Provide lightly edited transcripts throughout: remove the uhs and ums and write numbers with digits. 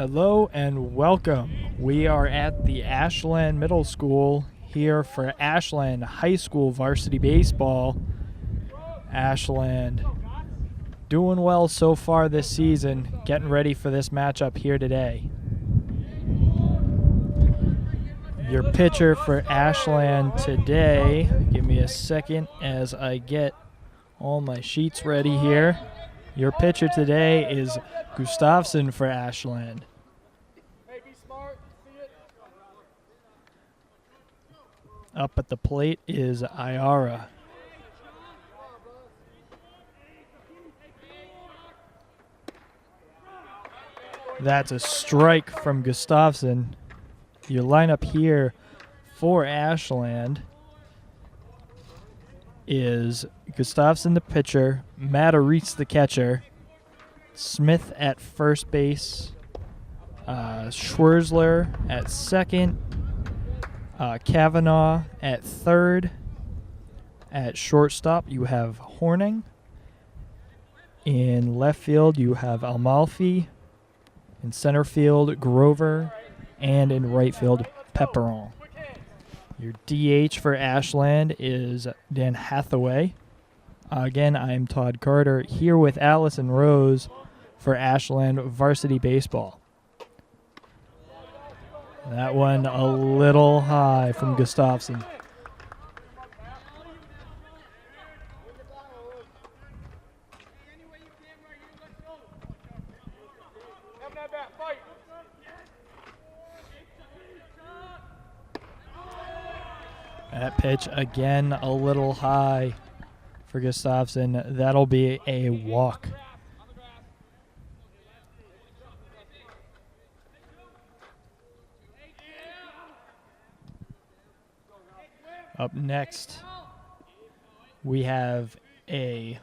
Hello and welcome. We are at the Ashland Middle School here for Ashland High School Varsity Baseball. Ashland doing well so far this season, getting ready for this matchup here today. Your pitcher for Ashland today, give me a second as I get all my sheets ready here. Your pitcher today is Gustafsson for Ashland. Up at the plate is Iara. That's a strike from Gustafsson. Your lineup here for Ashland is Gustafsson the pitcher, Mataritz the catcher, Smith at first base, Schwerzler at second, Kavanaugh at third. At shortstop, you have Horning. In left field, you have Amalfi. In center field, Grover. And in right field, Pepperon. Your DH for Ashland is Dan Hathaway. Again, I'm Todd Carter here with Allison Rose for Ashland Varsity Baseball. That one a little high from Gustafsson. That pitch again a little high for Gustafsson. That'll be a walk. Up next, we have a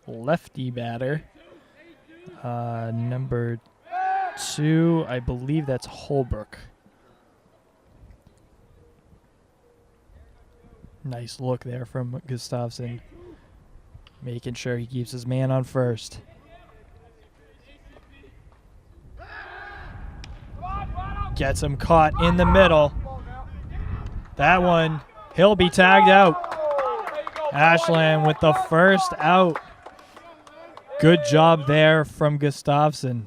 lefty batter. Number 2, I believe that's Holbrook. Nice look there from Gustafsson, making sure he keeps his man on first. Gets him caught in the middle. That one, he'll be tagged out. Ashland with the first out. Good job there from Gustafsson.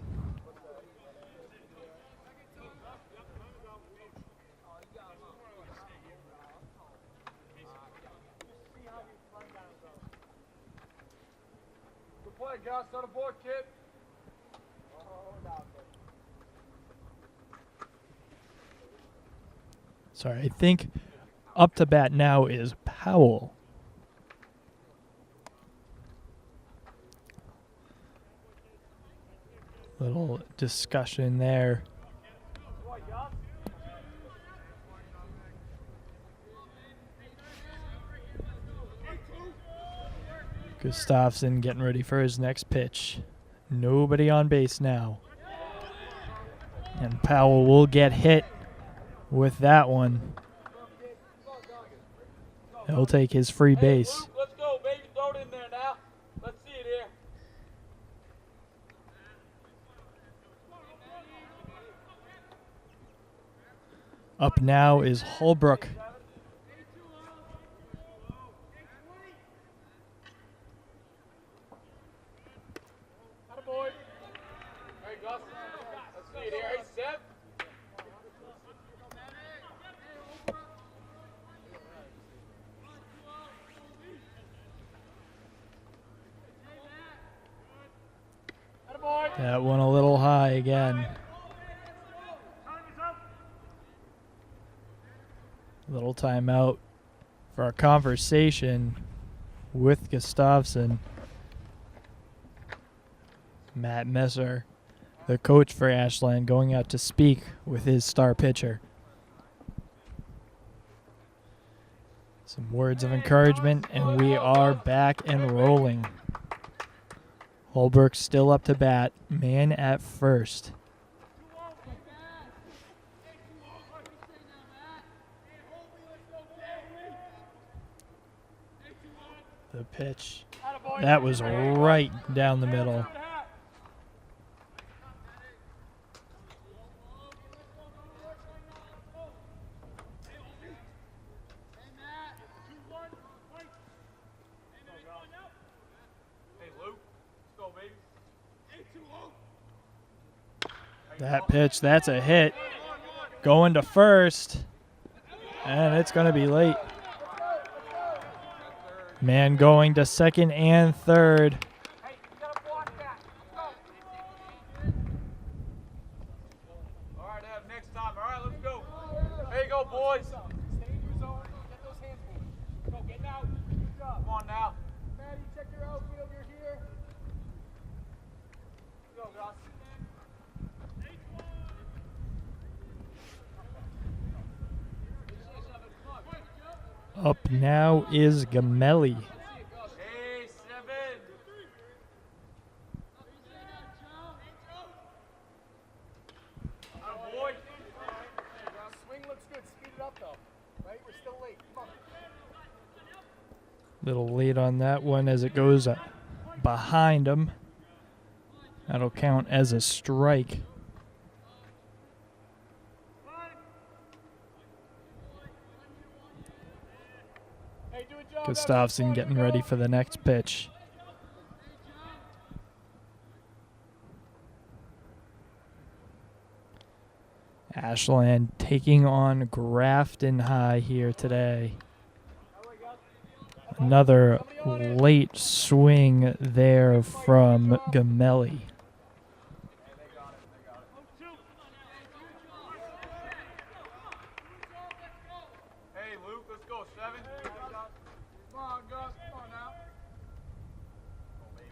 Sorry, I think up to bat now is Powell. Little discussion there. Gustafsson getting ready for his next pitch. Nobody on base now. And Powell will get hit with that one. He'll take his free base. Let's go, baby. Throw it in there now. Let's see it here. Up now is Holbrook. Hey, Gus. Let's see it here. Hey, Seth. That one a little high again. Little timeout for our conversation with Gustafsson. Matt Messer, the coach for Ashland, going out to speak with his star pitcher. Some words of encouragement, and we are back and rolling. Holbrook still up to bat, man at first. The pitch, that was right down the middle. That pitch, that's a hit. Going to first. And it's going to be late. Man going to second and third. Hey, you gotta block that. Let's go. All right, Ev, next time. All right, let's go. There you go, boys. Stay in your zone. Get those hands moving. Go, get out. Good job. Come on now. Maddie, check your outfield. You're here. Go, Gus. Up now is Gamelli. Hey, 7. Boy. Swing looks good. Speed it up, though. Right? We're still late. Come on. Little late on that one as it goes behind him. That'll count as a strike. Hey, do a job. Gustafson getting ready for the next pitch. Ashland taking on Grafton High here today. Another late swing there from Gamelli. Hey, Luke, let's go. 7. Come on, Gus. Come on now. Go, baby.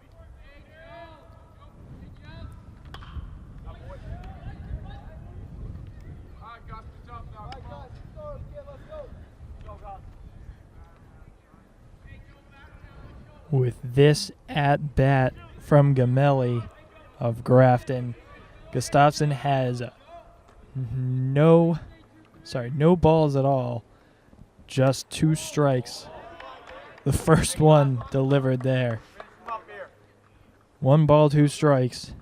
Good boy. All right, Gus. Good job now. All right, Gus. Let's go. Let's go. Go, Gus. With this at bat from Gamelli of Grafton, Gustafson has no balls at all, just 2 strikes. The first one delivered there. Come up here. 1 ball, 2 strikes.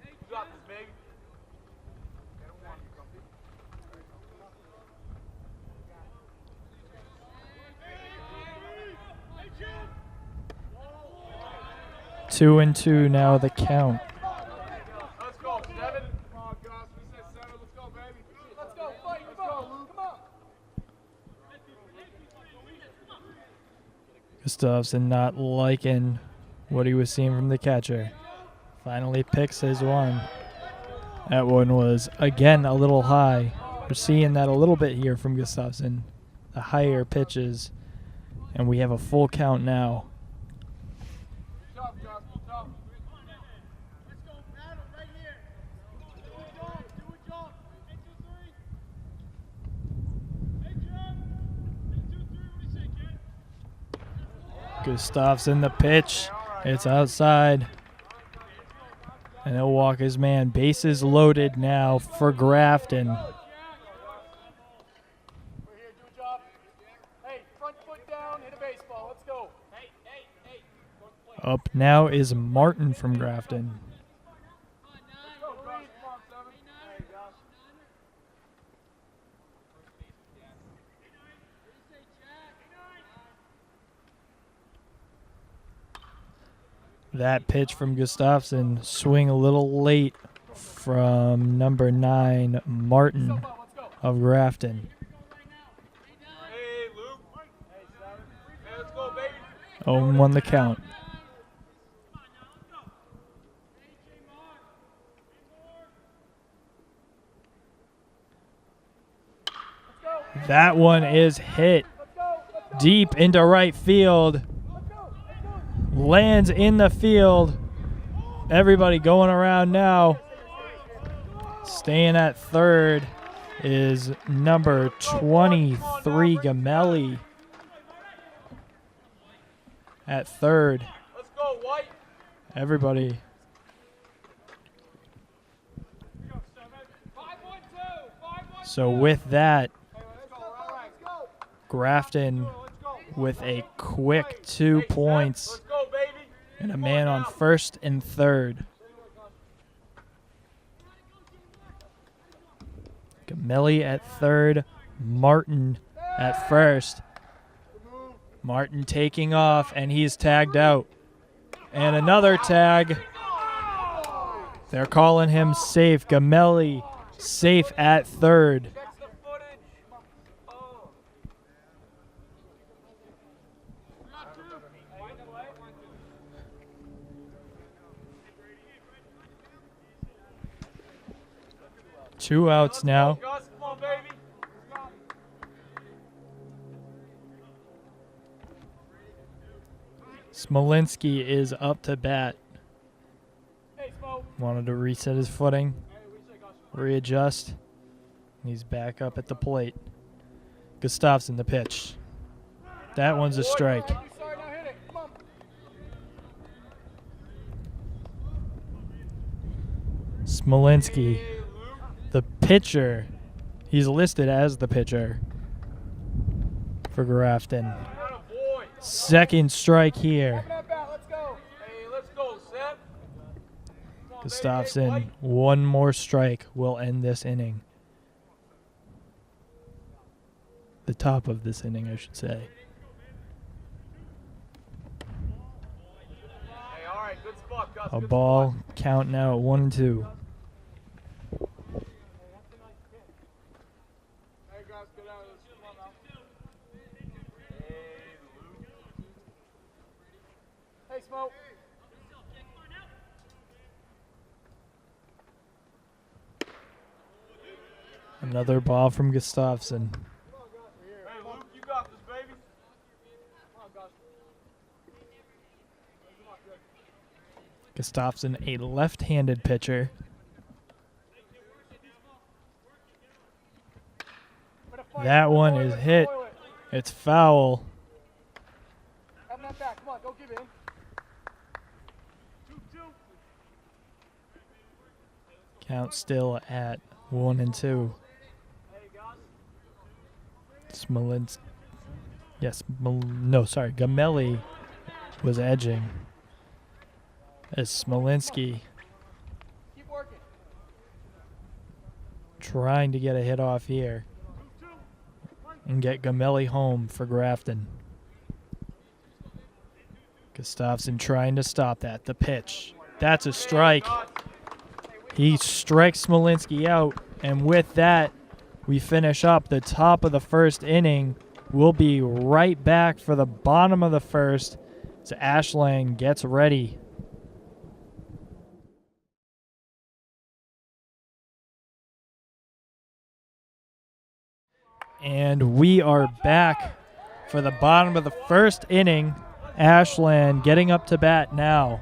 You got this, baby. Get him one. Two and two now the count. Let's go. 7. Come on, Gus. We said 7. Let's go, baby. Let's go. Fight. Let's go, Luke. Come on. Gustafson not liking what he was seeing from the catcher. Finally picks his one. That one was, again, a little high. We're seeing that a little bit here from Gustafson. The higher pitches. And we have a full count now. Good job, Gus. Good job. Let's go. Battle right here. Do a job. Do a job. 1, 2, 3. Hey, Jim. 1, 2, 3. What do you say, kid? Gustafson the pitch. It's outside. And he'll walk his man. Bases loaded now for Grafton. We're here. Do a job. Hey, front foot down. Hit a baseball. Let's go. Hey. Up now is Martin from Grafton. Let's go, Gus. Come on, 7. Hey, Gus. That pitch from Gustafson, swing a little late from number 9, Martin of Grafton. Hey, Luke. Hey, 7. Hey, let's go, baby. 0-1 the count. That one is hit deep into right field. Lands in the field. Everybody going around now. Staying at third is number 23, Gamelli. At third. Let's go, White. Everybody. 5-1-2. So with that, Let's go. Let's go. Grafton with a quick 2 points Let's go, baby. and a man on first and third. Gamelli at third, Martin at first. Martin taking off, and he's tagged out. And another tag. They're calling him safe. Gamelli safe at third. Check the footage. Oh. 2 outs now. Gus, come on, baby. Smolinski is up to bat. Hey, Smo. Wanted to reset his footing, readjust. He's back up at the plate. Gustafsson the pitch. That one's a strike. Sorry, now hit it. Come on. Smolinski, the pitcher. He's listed as the pitcher for Grafton. Second strike here. Let's go. Hey, let's go, Seth. Gustafsson, one more strike will end this inning. The top of this inning, I should say. Hey, all right, good spot, Gus. A Good ball, spot. count now at 1-2. Hey, guys, get out of this. Come on now. Hey, Smoke. Another ball from Gustafsson. Hey, Luke, you got this, baby. Come on, Gus. Gustafsson, a left-handed pitcher. That one is hit. It's foul. Have that back. Come on, go give it in. Count still at 1-2. Smolinski. Yes, Gamelli was edging. As Smolinski Keep working. trying to get a hit off here and get Gamelli home for Grafton. Gustafsson trying to stop that. The pitch. That's a strike. He strikes Smolinski out, and with that, we finish up the top of the first inning. We'll be right back for the bottom of the first as Ashland gets ready. And we are back for the bottom of the first inning. Ashland getting up to bat now.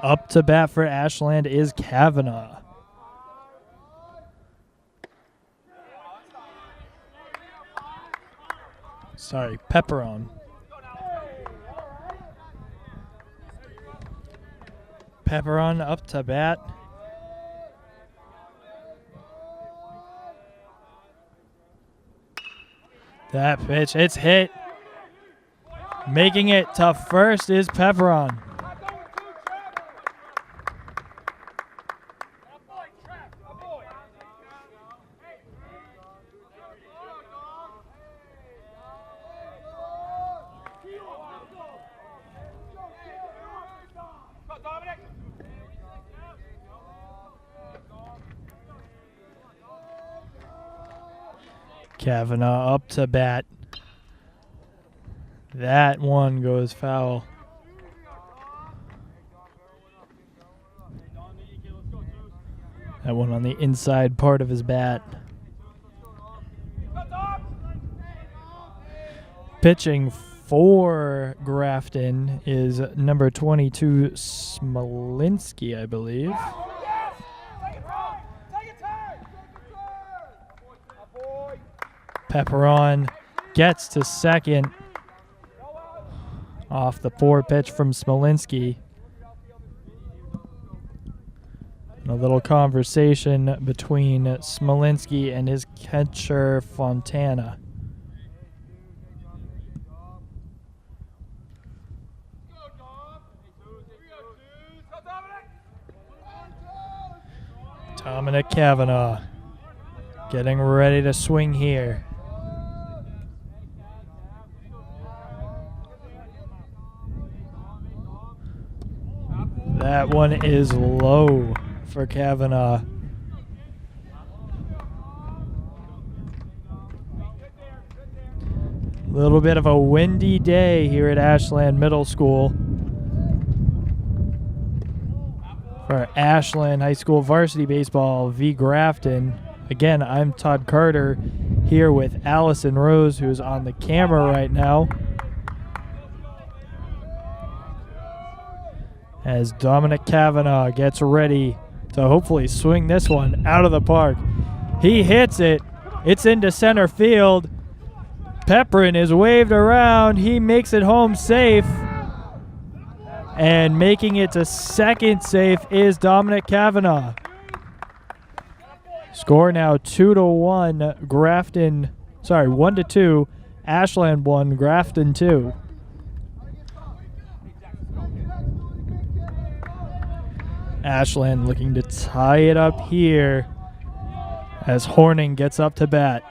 Up to bat for Ashland is Kavanaugh. Sorry, Pepperon. Pepperon up to bat. That pitch, it's hit. Making it to first is Pepperon. Kavanaugh up to bat. That one goes foul. That one on the inside part of his bat. Pitching for Grafton is number 22, Smolinski, I believe. Pepperon gets to second off the poor pitch from Smolinski. A little conversation between Smolinski and his catcher Fontana. Dominic Kavanaugh getting ready to swing here. That one is low for Kavanaugh. A little bit of a windy day here at Ashland Middle School for Ashland High School Varsity Baseball V Grafton. Again, I'm Todd Carter here with Allison Rose, who's on the camera right now, as Dominic Kavanaugh gets ready to hopefully swing this one out of the park. He hits it. It's into center field. Pepperin is waved around. He makes it home safe. And making it to second safe is Dominic Kavanaugh. Score now 2-1. Grafton, sorry, 1-2. Ashland 1, Grafton 2. Ashland looking to tie it up here as Horning gets up to bat.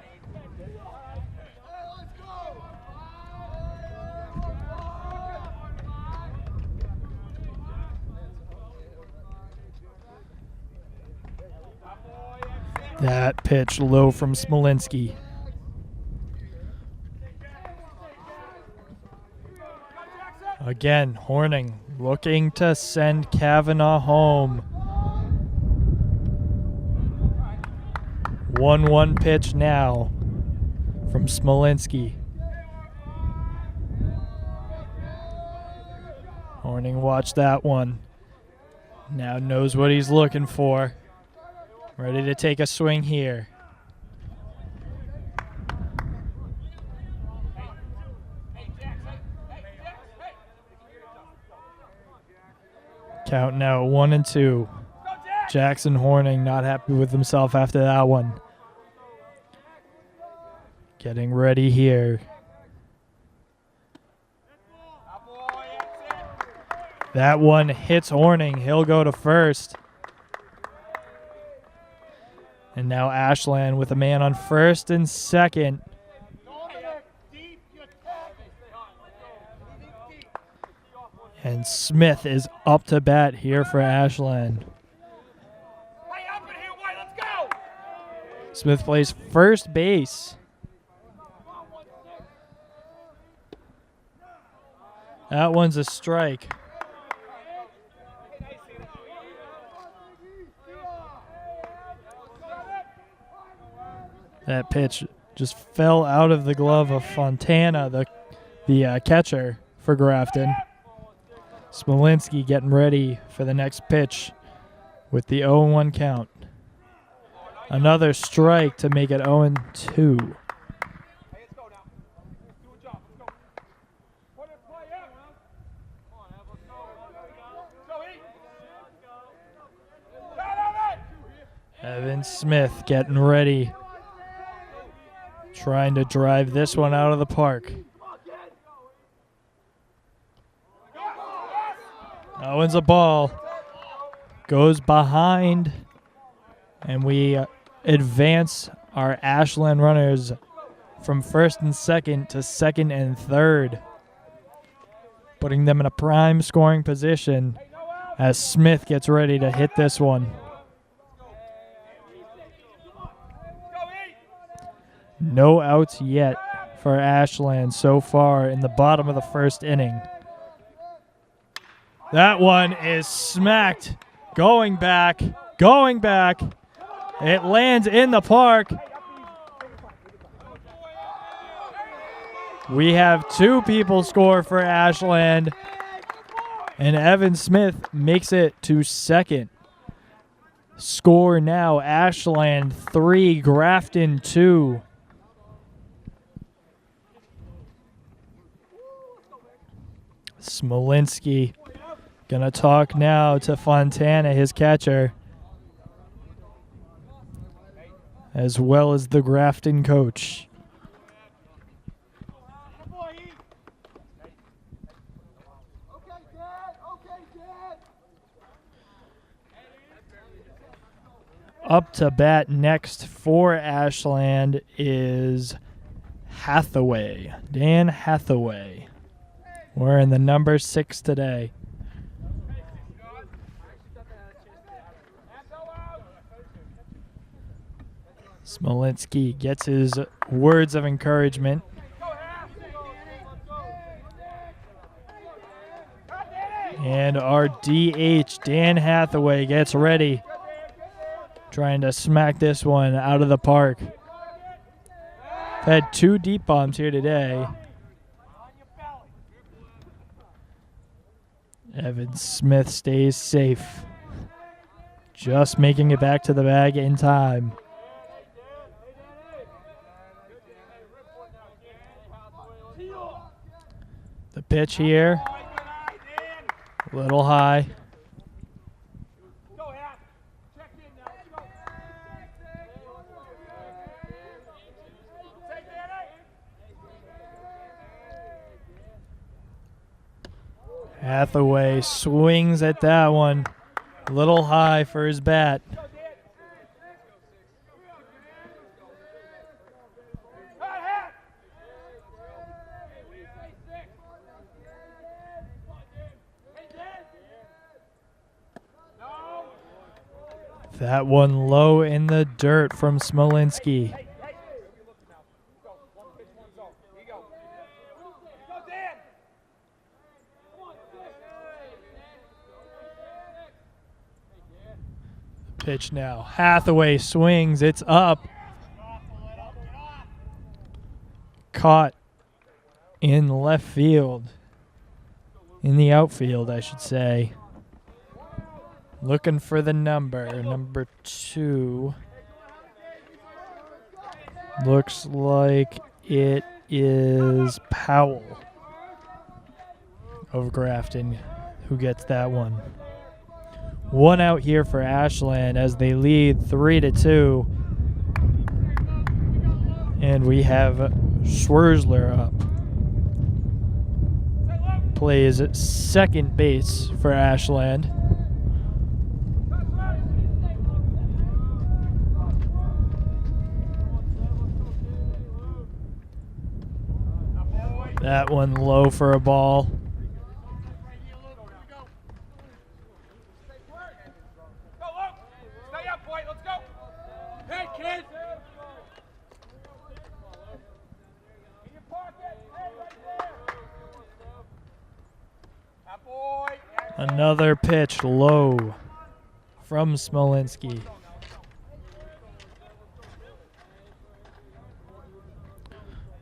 That pitch low from Smolinski. Again, Horning looking to send Kavanaugh home. 1-1 pitch now from Smolinski. Horning watched that one. Now knows what he's looking for. Ready to take a swing here. Count now 1-2. Jackson Horning not happy with himself after that one. Getting ready here. That one hits Horning. He'll go to first. And now Ashland with a man on first and second. And Smith is up to bat here for Ashland. Smith plays first base. That one's a strike. That pitch just fell out of the glove of Fontana, the catcher for Grafton. Smolinski getting ready for the next pitch with the 0-1 count. Another strike to make it 0-2. Evan Smith getting ready. Trying to drive this one out of the park. That one's a ball. Goes behind. And we advance our Ashland runners from first and second to second and third, putting them in a prime scoring position as Smith gets ready to hit this one. No outs yet for Ashland so far in the bottom of the first inning. That one is smacked. Going back. It lands in the park. We have two people score for Ashland. And Evan Smith makes it to second. Score now, Ashland 3, Grafton 2. Smolinski gonna talk now to Fontana, his catcher, as well as the Grafton coach. Up to bat next for Ashland is Hathaway. Dan Hathaway. Wearing the number 6 today. Smolinski gets his words of encouragement. And our DH, Dan Hathaway, gets ready. Trying to smack this one out of the park. Had 2 deep bombs here today. Evan Smith stays safe. Just making it back to the bag in time. The pitch here. A little high. Hathaway swings at that one. A little high for his bat. That one low in the dirt from Smolinski. Pitch now. Hathaway swings. It's up. Caught in left field. In the outfield, I should say. Looking for the number 2. Looks like it is Powell of Grafton who gets that one. 1 out here for Ashland as they lead 3-2. And we have Schwerzler up. Plays second base for Ashland. That one low for a ball. Stay up, boy. Let's go. Hey, kid. In your pocket. Hey, right there. That boy. Another pitch low from Smolinski.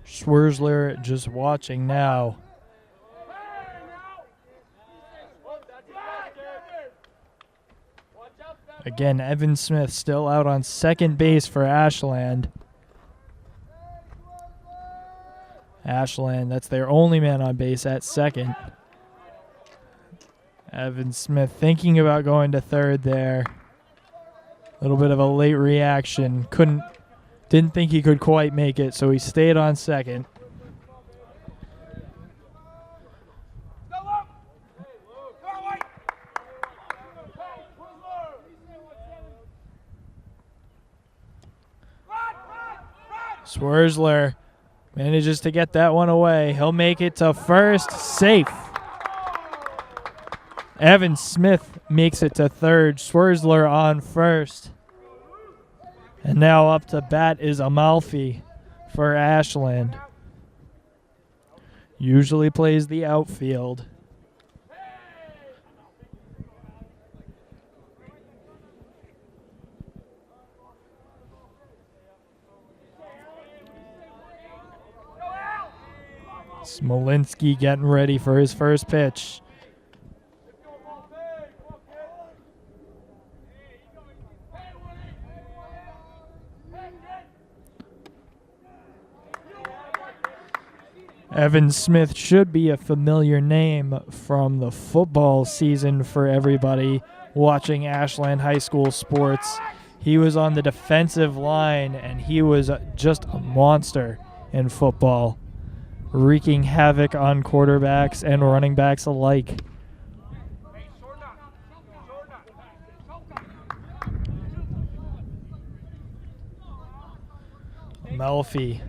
Schwerzler just watching now. Again, Evan Smith still out on second base for Ashland. Ashland, that's their only man on base at second. Evan Smith thinking about going to third there. A little bit of a late reaction. Didn't think he could quite make it, so he stayed on second. Schwerzler manages to get that one away. He'll make it to first, safe. Evan Smith makes it to third. Schwerzler on first. And now up to bat is Amalfi for Ashland. Usually plays the outfield. Smolinski getting ready for his first pitch. Evan Smith should be a familiar name from the football season for everybody watching Ashland High School sports. He was on the defensive line, and he was just a monster in football, wreaking havoc on quarterbacks and running backs alike. Melfi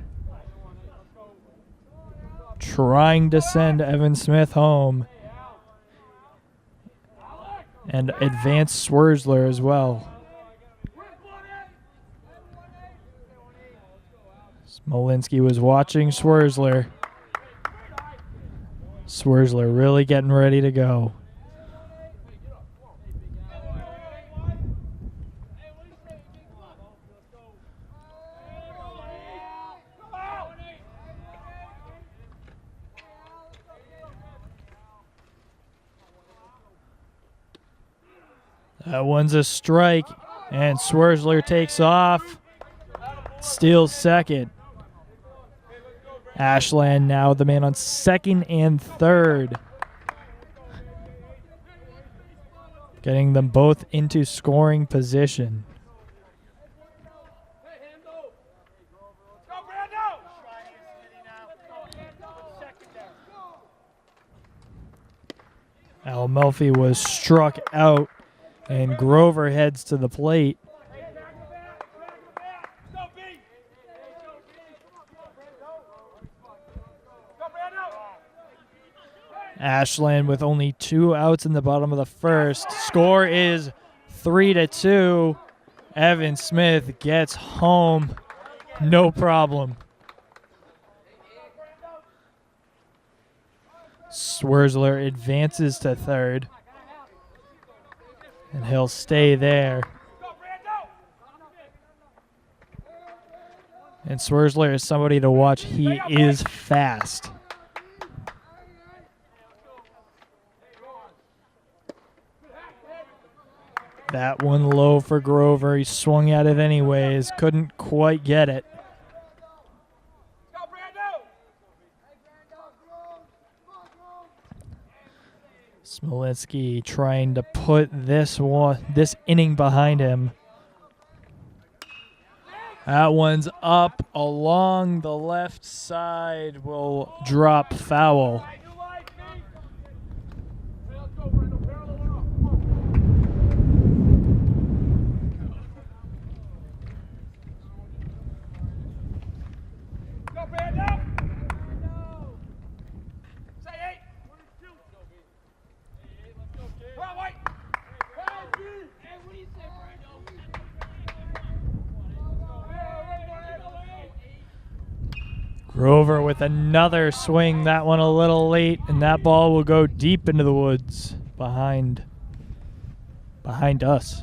trying to send Evan Smith home. And advanced Swersler as well. Smolinski was watching Swersler. Swersler really getting ready to go. That one's a strike, and Swersler takes off, steals second. Ashland now the man on second and third. Getting them both into scoring position. Al Melfi was struck out, and Grover heads to the plate. Ashland with only 2 outs in the bottom of the first. Score is 3-2. Evan Smith gets home. No problem. Swersler advances to third. And he'll stay there. And Swersler is somebody to watch. He is fast. That one low for Grover. He swung at it anyways. Couldn't quite get it. Smolinski trying to put this inning behind him. That one's up along the left side. Will drop foul. Grover with another swing. That one a little late, and that ball will go deep into the woods behind us.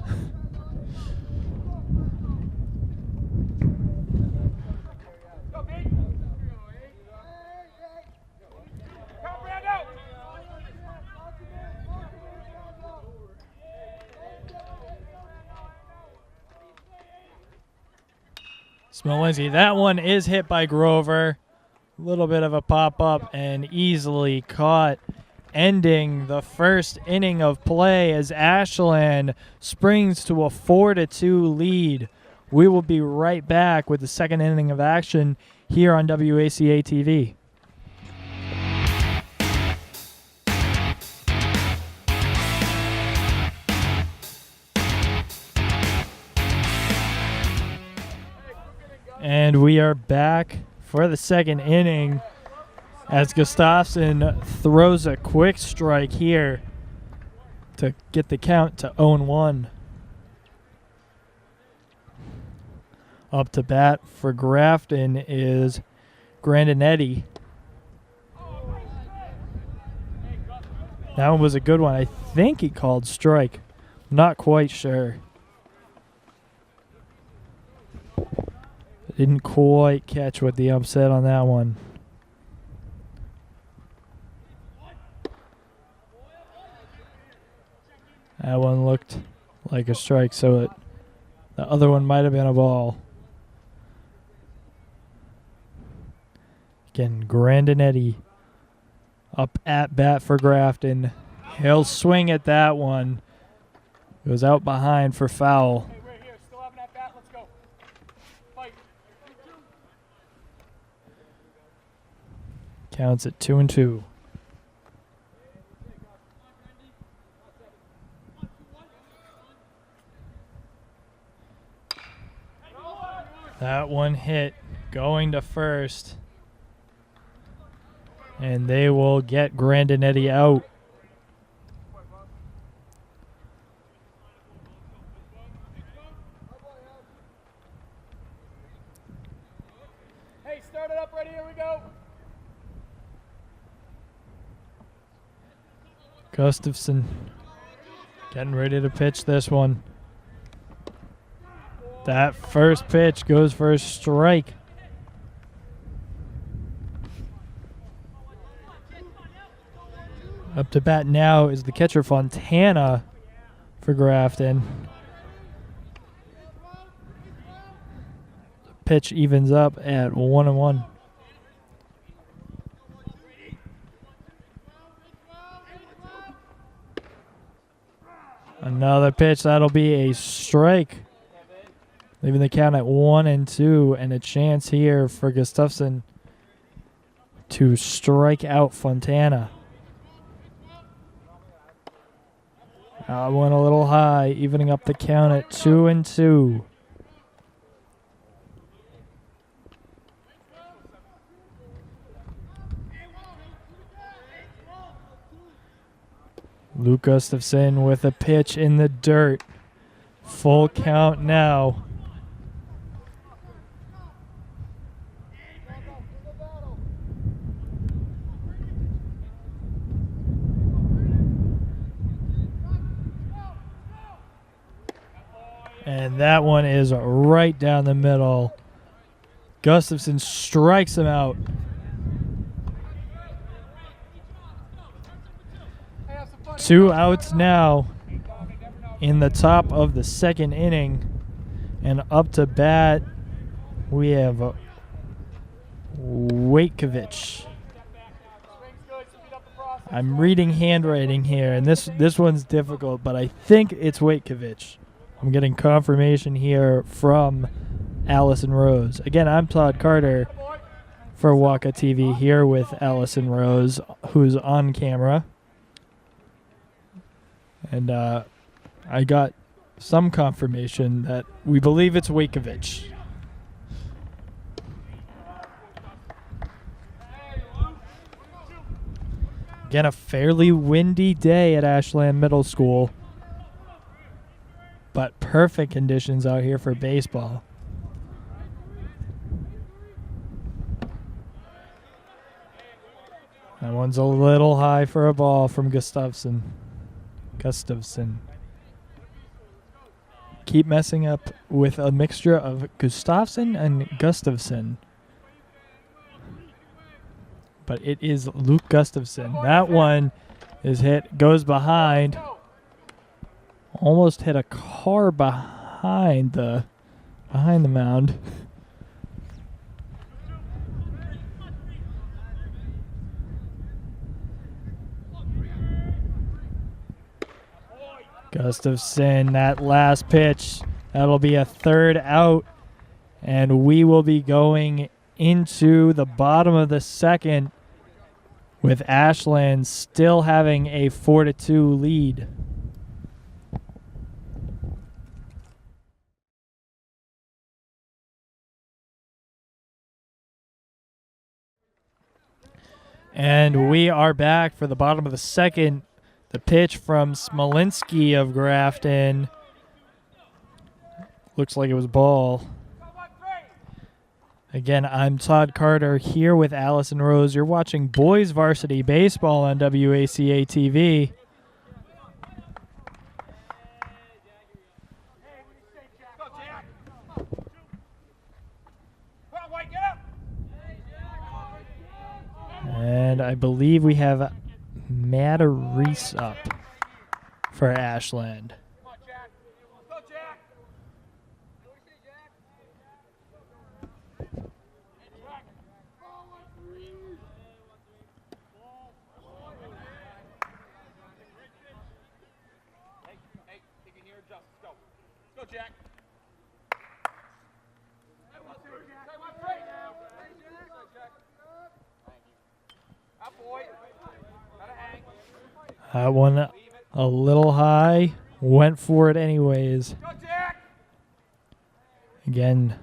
Smolinski, that one is hit by Grover. A little bit of a pop-up and easily caught, ending the first inning of play as Ashland springs to a 4-2 lead. We will be right back with the second inning of action here on WACA-TV. And we are back for the second inning as Gustafsson throws a quick strike here to get the count to 0-1. Up to bat for Grafton is Grandinetti. That one was a good one. I think he called strike. Not quite sure. Didn't quite catch what the ump said on that one. That one looked like a strike, so the other one might have been a ball. Again, Grandinetti up at bat for Grafton. He'll swing at that one. Goes out behind for foul. Counts at 2-2. That one hit going to first. And they will get Grandinetti out. Hey, start it up, ready, here we go. Gustafson getting ready to pitch this one. That first pitch goes for a strike. Up to bat now is the catcher Fontana for Grafton. The pitch evens up at 1-1. Another pitch, that'll be a strike. Leaving the count at 1-2, and a chance here for Gustafson to strike out Fontana. Went a little high, evening up the count at 2-2. Luke Gustafson with a pitch in the dirt. Full count now. And that one is right down the middle. Gustafson strikes him out. Two outs now in the top of the second inning. And up to bat, we have Waitkovich. I'm reading handwriting here, and this one's difficult, but I think it's Waitkovich. I'm getting confirmation here from Allison Rose. Again, I'm Todd Carter for WACA-TV here with Allison Rose, who's on camera. And I got some confirmation that we believe it's Waitkovich. Again, a fairly windy day at Ashland Middle School, but perfect conditions out here for baseball. That one's a little high for a ball from Gustafson. Keep messing up with a mixture of Gustafson and Gustafson. But it is Luke Gustafson. That one is hit, goes behind. Almost hit a car behind the mound. Gustafson, that last pitch, that'll be a third out, and we will be going into the bottom of the second with Ashland still having a 4-2 lead. And we are back for the bottom of the second. The pitch from Smolinski of Grafton. Looks like it was ball. Again, I'm Todd Carter here with Allison Rose. You're watching Boys Varsity Baseball on WACA-TV. And I believe we have Matarese up for Ashland. Jack. That one a little high. Went for it anyways. Again,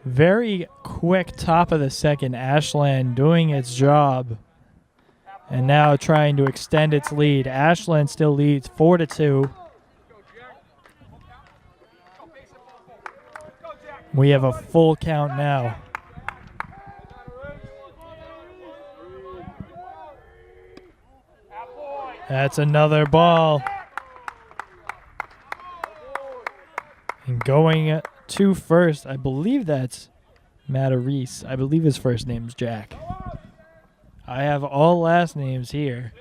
Very quick top of the second. Ashland doing its job. And now trying to extend its lead. Ashland still leads 4-2. We have a full count now. That's another ball. And going to first, I believe that's Matarese. I believe his first name's Jack. I have all last names here.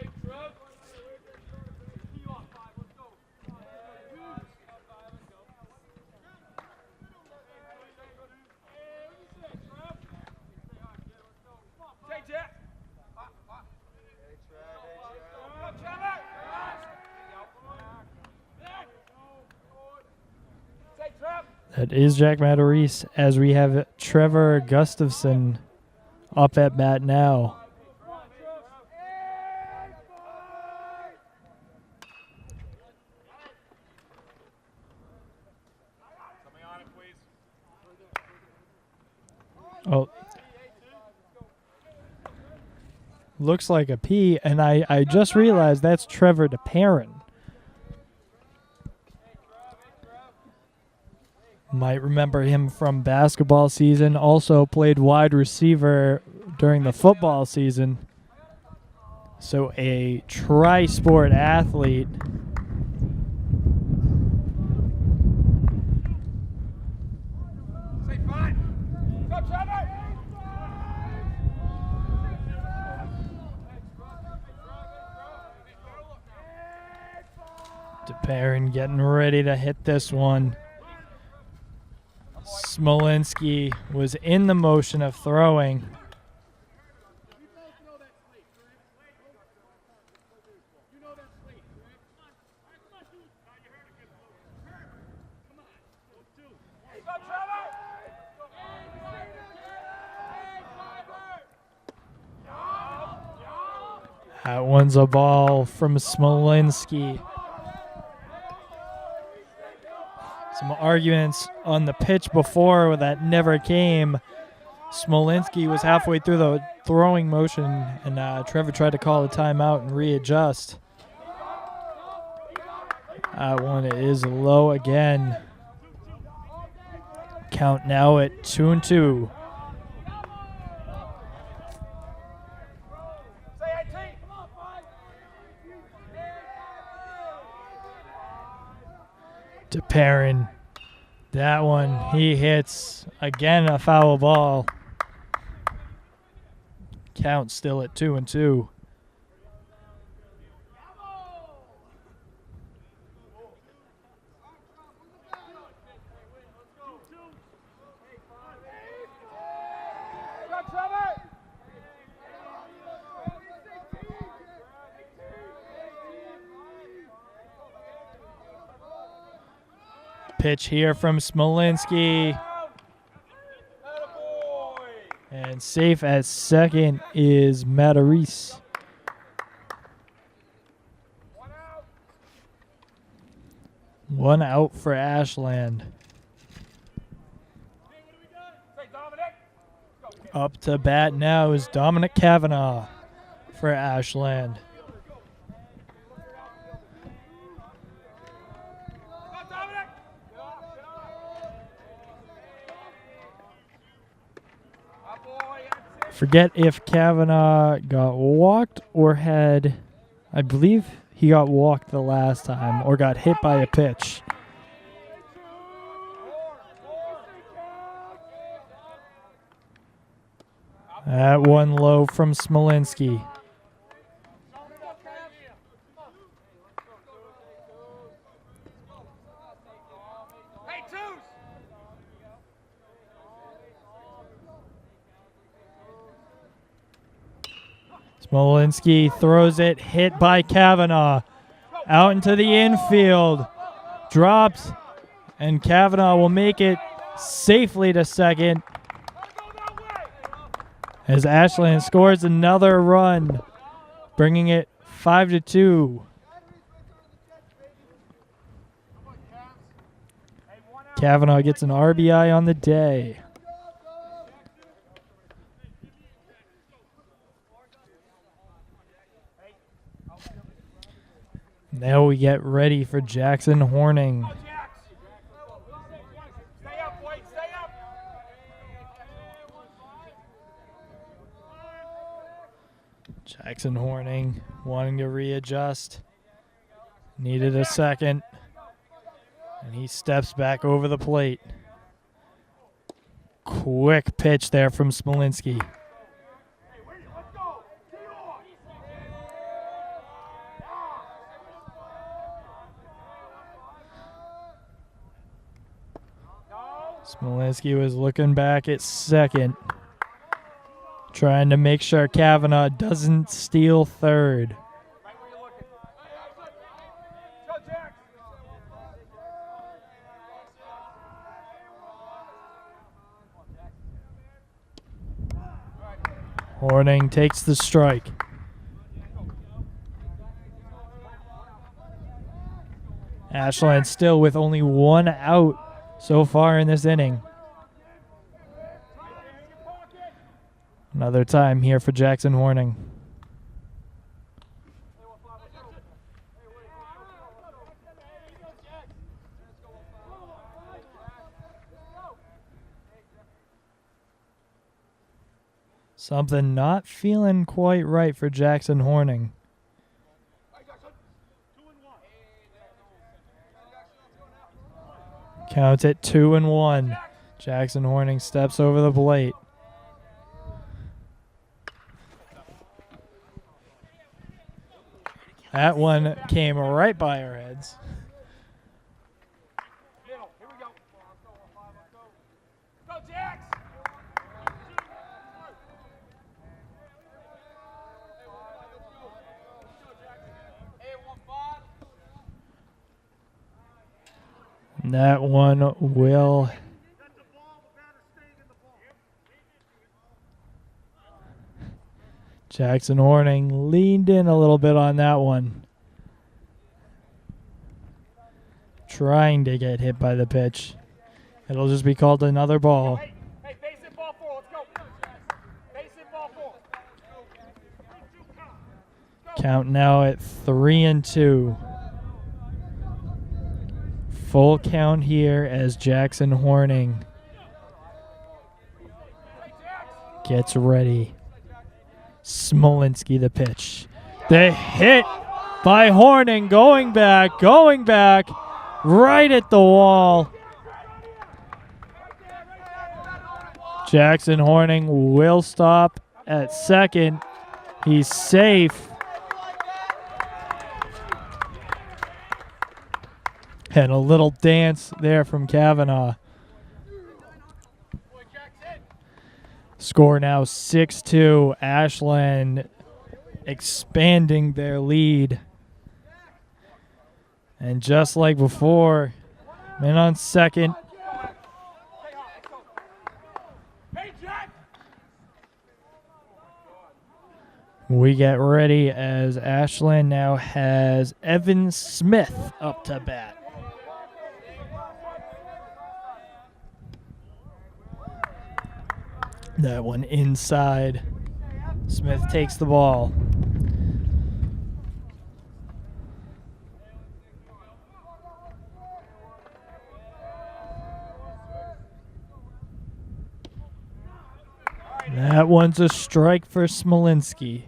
That is Jack Matarese, as we have Trevor Gustafson up at bat now. Oh, looks like a P, and I just realized that's Trevor DeParron. Might remember him from basketball season. Also played wide receiver during the football season. So a tri-sport athlete. DeParron getting ready to hit this one. Smolinski was in the motion of throwing. That one's a ball from Smolinski. Some arguments on the pitch before that never came. Smolinski was halfway through the throwing motion, and Trevor tried to call a timeout and readjust. That one is low again. Count now at 2-2. DeParron, that one he hits again, a foul ball. Count still at 2-2. Pitch here from Smolinski. And safe at second is Matarese. One out for Ashland. Up to bat now is Dominic Kavanaugh for Ashland. Forget if Kavanaugh got walked or had, I believe he got walked the last time or got hit by a pitch. That one low from Smolinski. Smolinski throws it, hit by Kavanaugh. Out into the infield. Drops, and Kavanaugh will make it safely to second. As Ashland scores another run, bringing it 5-2. Kavanaugh gets an RBI on the day. Now we get ready for Jackson Horning. Stay up, Blake, stay up. Jackson Horning wanting to readjust. Needed a second. And he steps back over the plate. Quick pitch there from Smolinski. Smolinski was looking back at second, trying to make sure Kavanaugh doesn't steal third. Horning takes the strike. Ashland still with only one out so far in this inning. Another time here for Jackson Horning. Something not feeling quite right for Jackson Horning. Count it 2-1. Jackson Horning steps over the plate. That one came right by our heads. Here we go. Go, Jax! That one will. Jackson Horning leaned in a little bit on that one. Trying to get hit by the pitch. It'll just be called another ball. Hey, base it, ball 4, let's go. Base it, ball 4. Count now at 3-2. Full count here as Jackson Horning gets ready. Smolinski the pitch. The hit by Horning going back, right at the wall. Jackson Horning will stop at second. He's safe. And a little dance there from Kavanaugh. Score now 6-2. Ashland expanding their lead. And just like before, men on second. We get ready as Ashland now has Evan Smith up to bat. That one inside. Smith takes the ball. That one's a strike for Smolinski.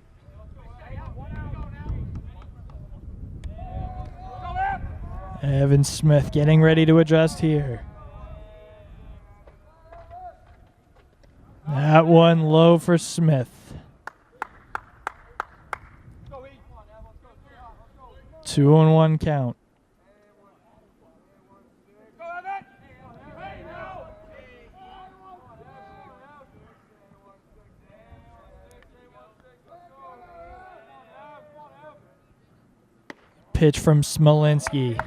Evan Smith getting ready to adjust here. That one low for Smith. 2-1 count. Pitch from Smolinski.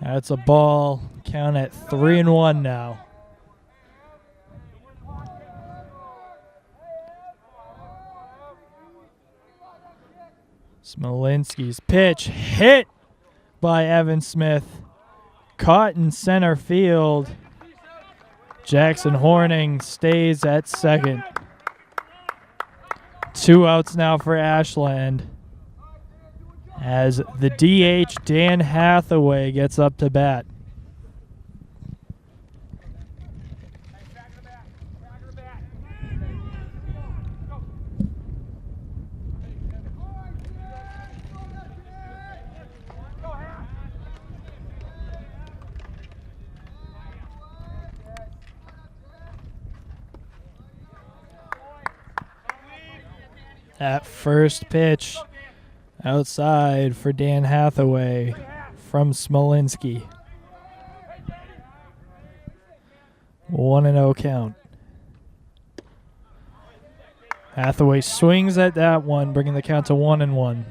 That's a ball. Count at 3-1 now. Smolinski's pitch hit by Evan Smith. Caught in center field. Jackson Horning stays at second. 2 outs now for Ashland as the DH, Dan Hathaway, gets up to bat. That first pitch outside for Dan Hathaway from Smolinski. 1-0 count. Hathaway swings at that one, bringing the count to 1-1.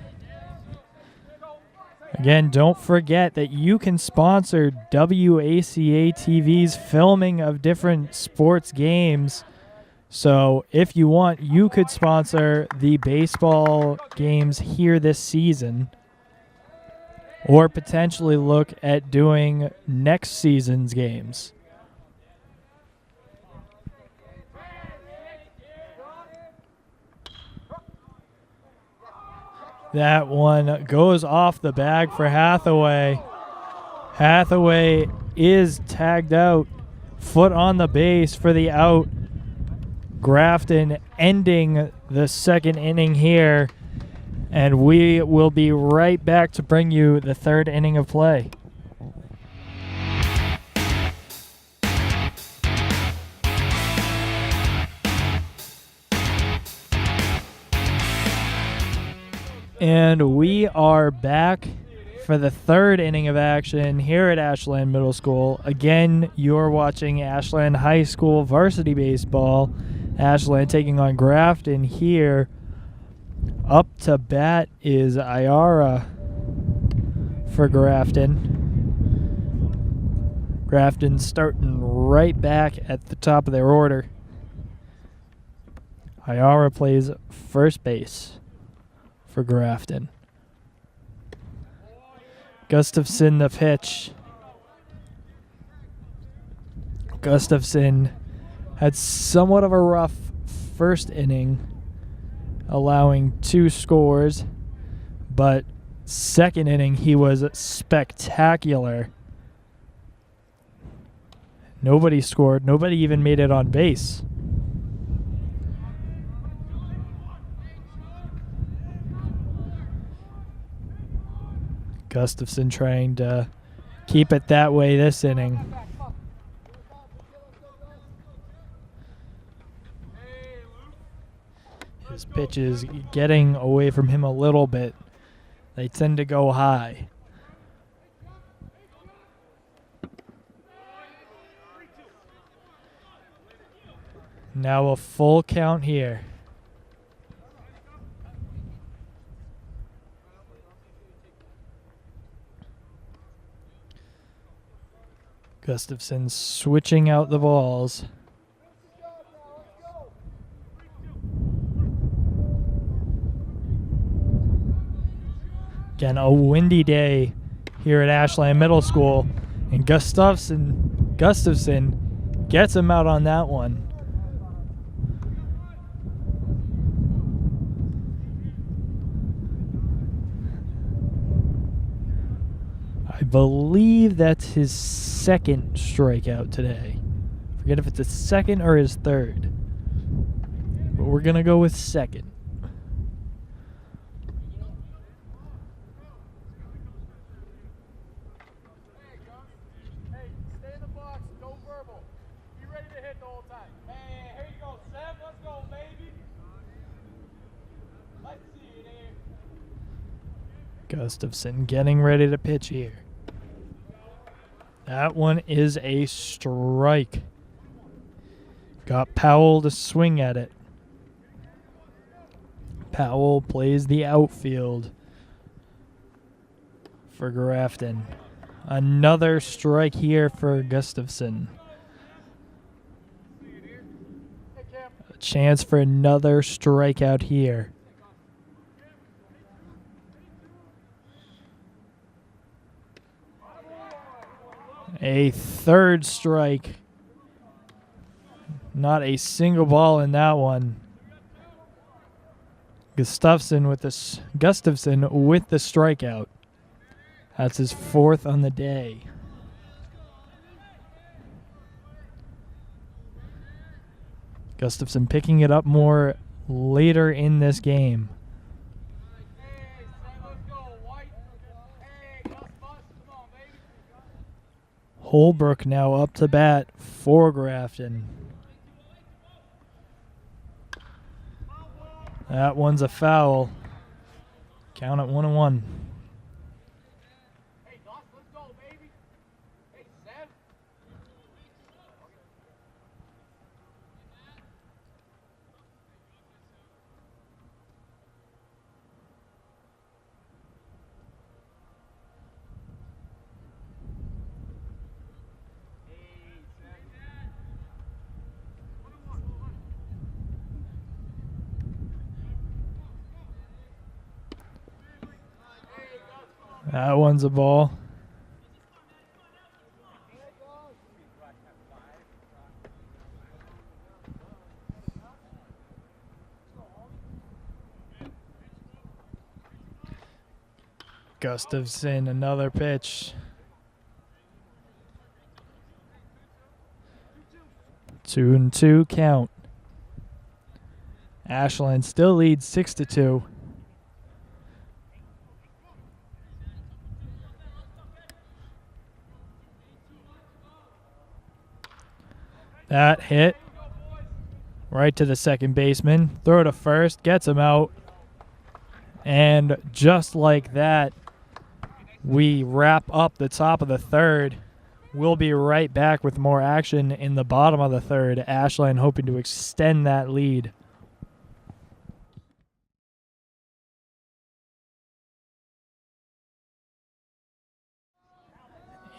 Again, don't forget that you can sponsor WACA-TV's filming of different sports games. So if you want, you could sponsor the baseball games here this season, or potentially look at doing next season's games. That one goes off the bag for Hathaway. Hathaway is tagged out, foot on the base for the out. Grafton ending the second inning here, and we will be right back to bring you the third inning of play. And we are back for the third inning of action here at Ashland Middle School. Again, you're watching Ashland High School varsity baseball. Ashland taking on Grafton here. Up to bat is Iara for Grafton. Grafton starting right back at the top of their order. Iara plays first base for Grafton. Gustafson the pitch. Gustafson had somewhat of a rough first inning, allowing 2 scores, but second inning he was spectacular. Nobody scored. Nobody even made it on base. Gustafson trying to keep it that way this inning. His pitch is getting away from him a little bit. They tend to go high. Now a full count here. Gustafson switching out the balls. Again, a windy day here at Ashland Middle School, and Gustafson gets him out on that one. I believe that's his second strikeout today. Forget if it's his second or his third, but we're gonna go with second. Gustafson getting ready to pitch here. That one is a strike. Got Powell to swing at it. Powell plays the outfield for Grafton. Another strike here for Gustafson. A chance for another strikeout here. A third strike. Not a single ball in that one. Gustafson with the strikeout. That's his 4th on the day. Gustafson picking it up more later in this game. Holbrook now up to bat for Grafton. That one's a foul. Count at 1-1. That one's a ball. Gustafson, another pitch. 2-2 count. Ashland still leads 6-2. That hit right to the second baseman. Throw to first, gets him out. And just like that, we wrap up the top of the third. We'll be right back with more action in the bottom of the third. Ashland hoping to extend that lead.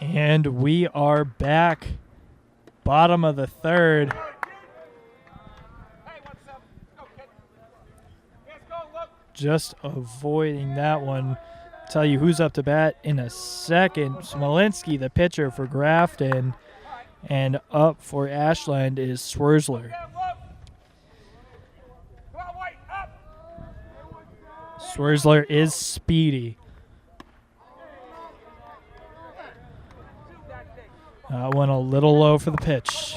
And we are back. Bottom of the third. Just avoiding that one. Tell you who's up to bat in a second. Smolinski, the pitcher for Grafton. And up for Ashland is Swersler. Swersler is speedy. That one a little low for the pitch.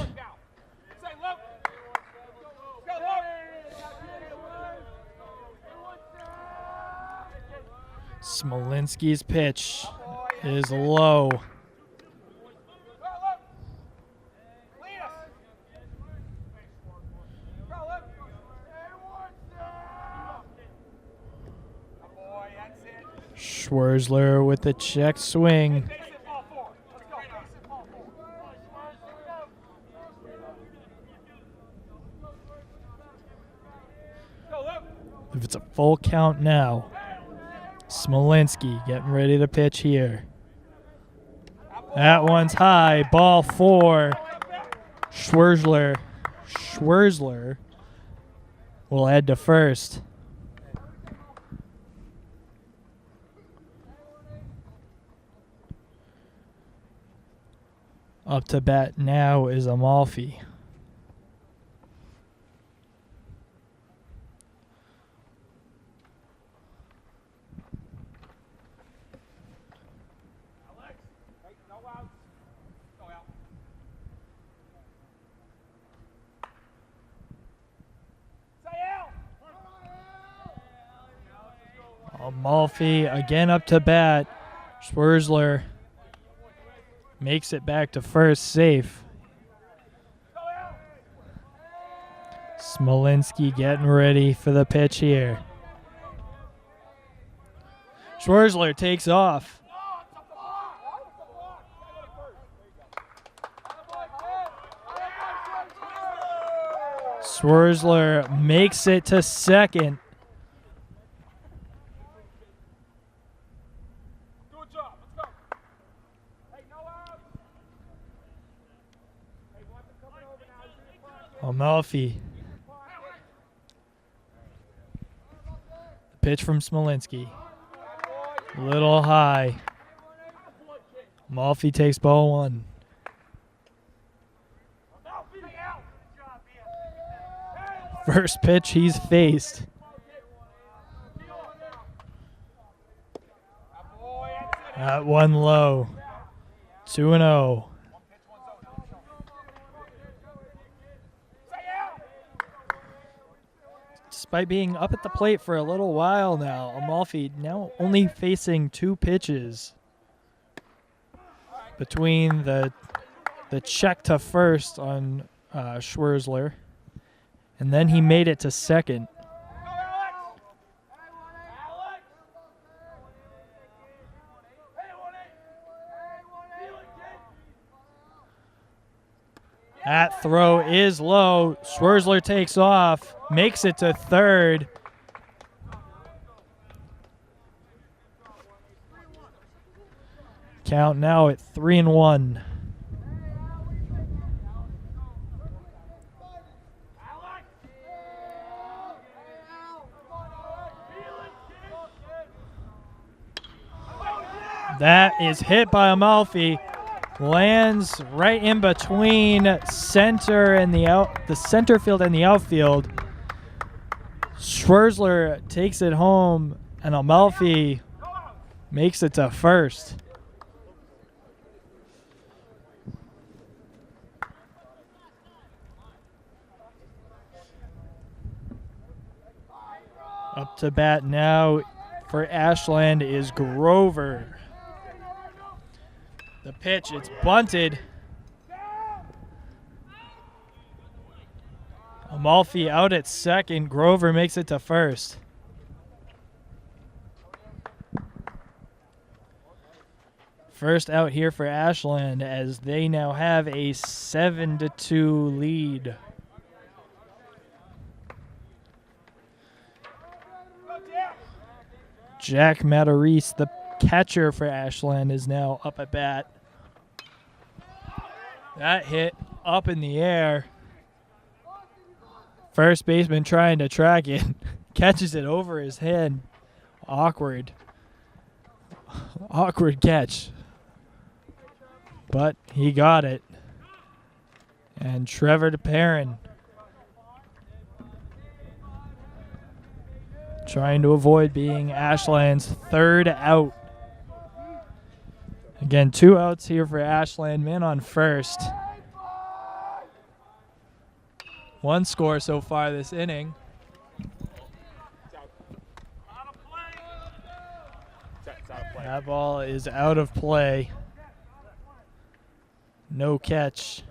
Smolinski's pitch is low. Schwerzler with the check swing. If it's a full count now, Smolinski getting ready to pitch here. That one's high. Ball 4. Schwerzler will head to first. Up to bat now is Amalfi. Amalfi again up to bat. Schwerzler makes it back to first safe. Smolinski getting ready for the pitch here. Schwerzler takes off. Schwerzler makes it to second. Amalfi. Pitch from Smolinski. Little high. Amalfi takes ball 1. First pitch he's faced. That one low. 2-0. Despite being up at the plate for a little while now, Amalfi now only facing 2 pitches between the check to first on Schwerzler, and then he made it to second. That throw is low. Schwerzler takes off, makes it to third. Count now at 3-1. That is hit by Amalfi. Lands right in between center and the center field and the outfield. Schwerzler takes it home, and Amalfi makes it to first. Up to bat now for Ashland is Grover. The pitch, it's bunted. Amalfi out at second. Grover makes it to first. First out here for Ashland as they now have a 7-2 lead. Jack Matarese, the catcher for Ashland, is now up at bat. That hit up in the air. First baseman trying to track it. Catches it over his head. Awkward. Awkward catch. But he got it. And Trevor DeParrin trying to avoid being Ashland's third out. Again, 2 outs here for Ashland. Man on first. 1 score so far this inning. That ball is out of play. No catch.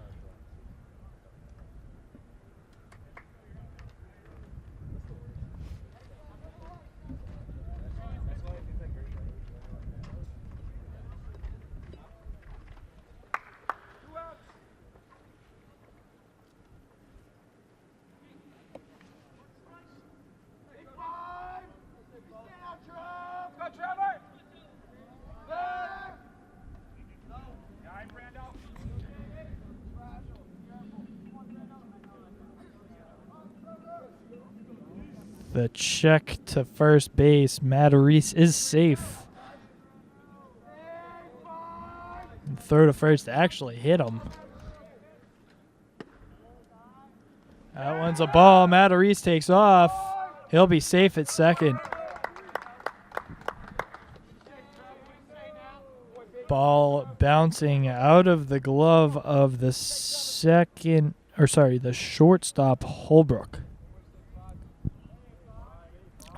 The check to first base. Matarese is safe. Throw to first actually hit him. That one's a ball. Matarese takes off. He'll be safe at second. Ball bouncing out of the glove of the shortstop Holbrook.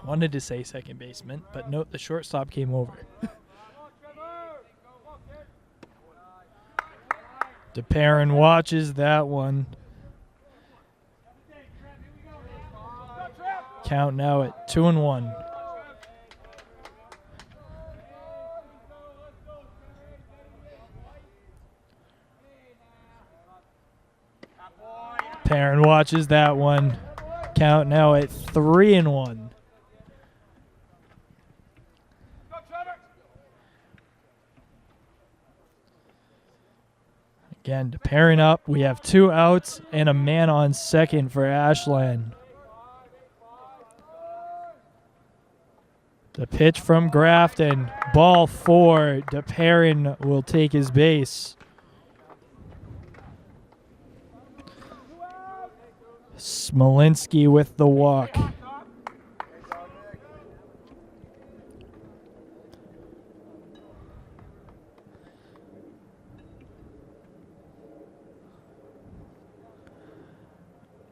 Wanted to say second baseman, but note the shortstop came over. DeParrin watches that one. Count now at 2-1. DeParrin watches that one. Count now at 3-1. Again, pairing up. We have 2 outs and a man on second for Ashland. The pitch from Grafton. Ball 4. DeParrin will take his base. Smolinski with the walk.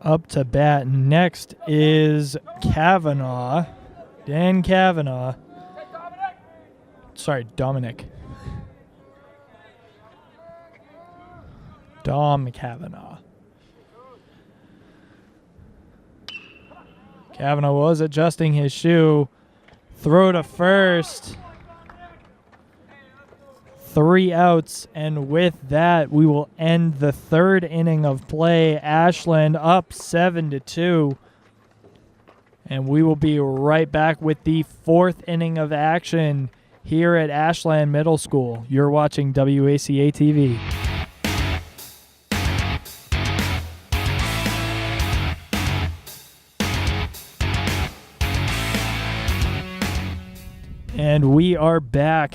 Up to bat next is Kavanaugh. Dan Kavanaugh. Sorry, Dominic. Dom Kavanaugh. Kavanaugh was adjusting his shoe. Throw to first. 3 outs, and with that, we will end the 3rd inning of play. Ashland up 7-2. And we will be right back with the 4th inning of action here at Ashland Middle School. You're watching WACA-TV. And we are back.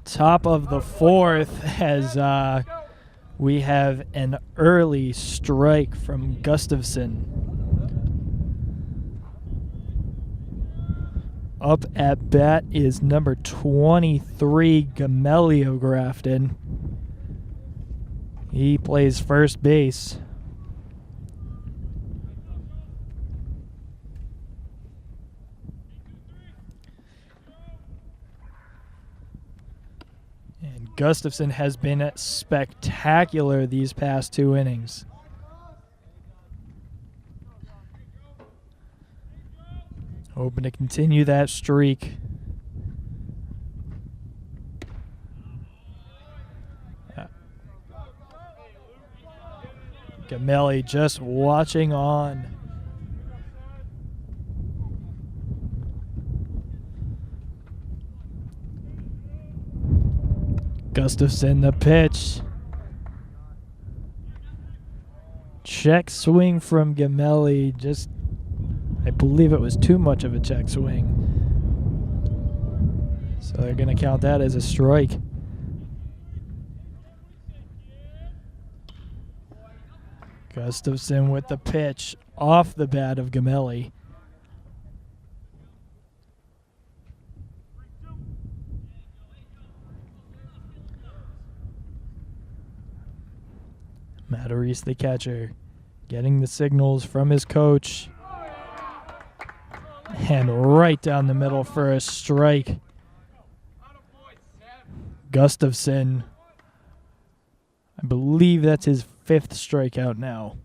Top of the 4th as we have an early strike from Gustafson. Up at bat is number 23, Gamelli of Grafton. He plays first base. And Gustafson has been spectacular these past 2 innings. Hoping to continue that streak. Gamelli just watching on. Gustafson the pitch. Check swing from Gamelli. Just, I believe it was too much of a check swing. So they're going to count that as a strike. Gustafson with the pitch off the bat of Gamelli. Matarese, the catcher, getting the signals from his coach. And right down the middle for a strike. Gustafson, I believe that's his 5th strikeout now.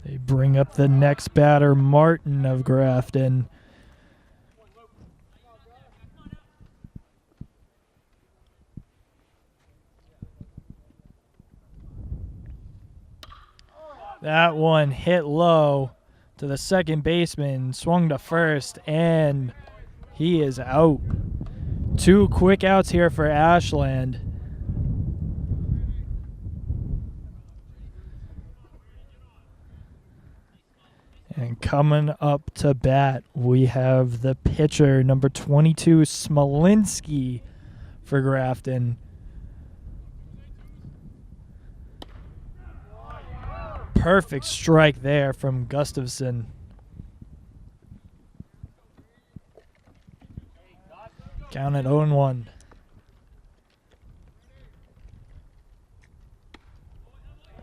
They bring up the next batter, Martin of Grafton. That one hit low to the second baseman, swung to first, and he is out. 2 quick outs here for Ashland. And coming up to bat, we have the pitcher, number 22, Smolinski for Grafton. Perfect strike there from Gustafson. Count at 0-1.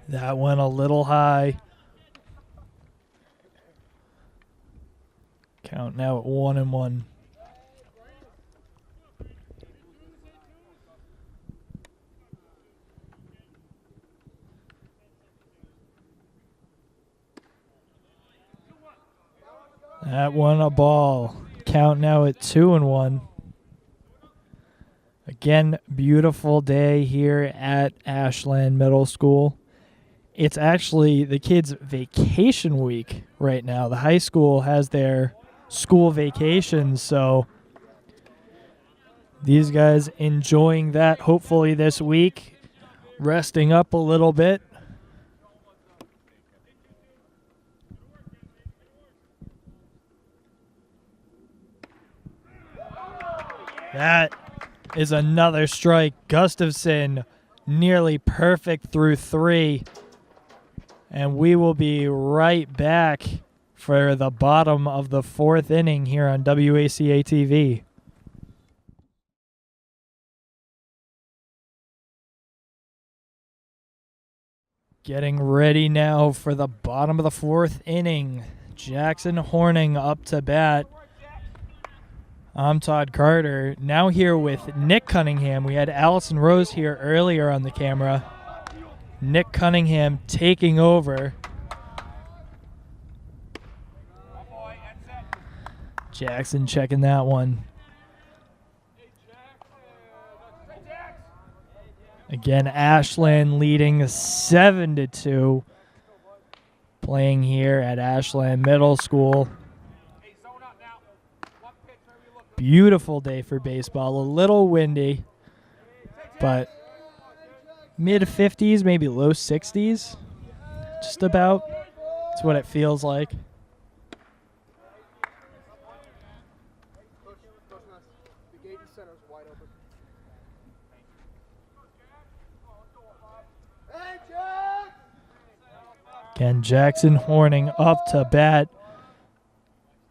That went a little high. Count now at 1-1. That one a ball. Count now at 2-1. Again, beautiful day here at Ashland Middle School. It's actually the kids' vacation week right now. The high school has their school vacation, so these guys enjoying that hopefully this week, resting up a little bit. That is another strike. Gustafson nearly perfect through 3. And we will be right back for the bottom of the 4th inning here on WACA-TV. Getting ready now for the bottom of the 4th inning. Jackson Horning up to bat. I'm Todd Carter. Now here with Nick Cunningham. We had Allison Rose here earlier on the camera. Nick Cunningham taking over. Jackson checking that one. Again, Ashland leading 7-2. Playing here at Ashland Middle School. Beautiful day for baseball. A little windy, but mid-50s, maybe low 60s. Just about. That's what it feels like. Again, Jackson Horning up to bat.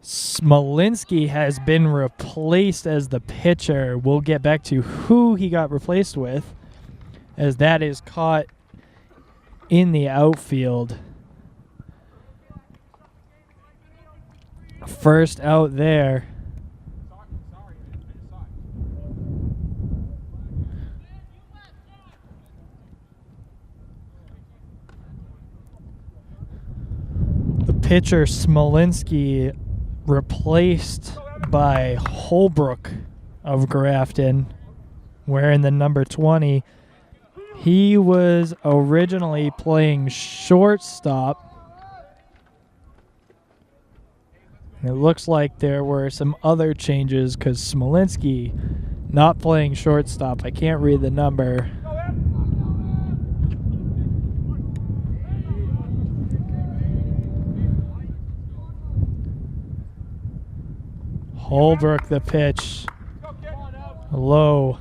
Smolinski has been replaced as the pitcher. We'll get back to who he got replaced with, as that is caught in the outfield. First out there. The pitcher Smolinski replaced by Holbrook of Grafton, wearing the number 20. He was originally playing shortstop. And it looks like there were some other changes because Smolinski not playing shortstop. I can't read the number. Holbrook the pitch. Low.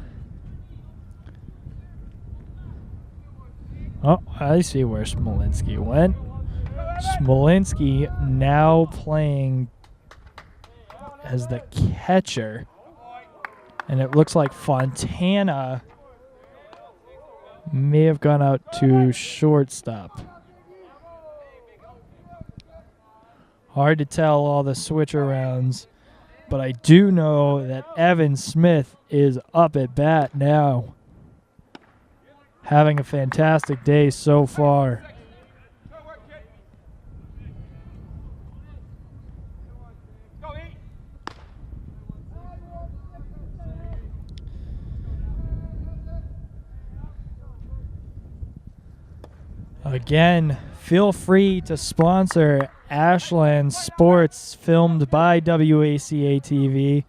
Oh, I see where Smolinski went. Smolinski now playing as the catcher. And it looks like Fontana may have gone out to shortstop. Hard to tell all the switch-arounds. But I do know that Evan Smith is up at bat now. Having a fantastic day so far. Again, feel free to sponsor Ashland Sports, filmed by WACA-TV.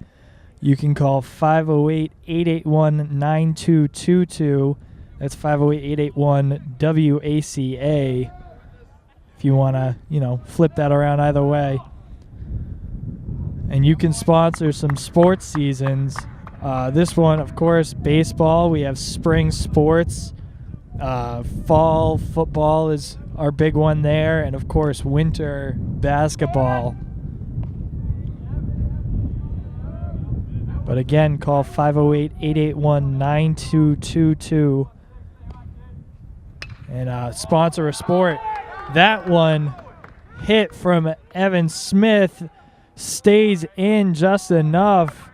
You can call 508-881-9222. That's 508-881-WACA. If you want to, flip that around either way. And you can sponsor some sports seasons. This one, of course, baseball. We have spring sports. Fall football is our big one there, and of course winter basketball. But again, call 508-881-9222 and sponsor a sport. That one hit from Evan Smith stays in just enough.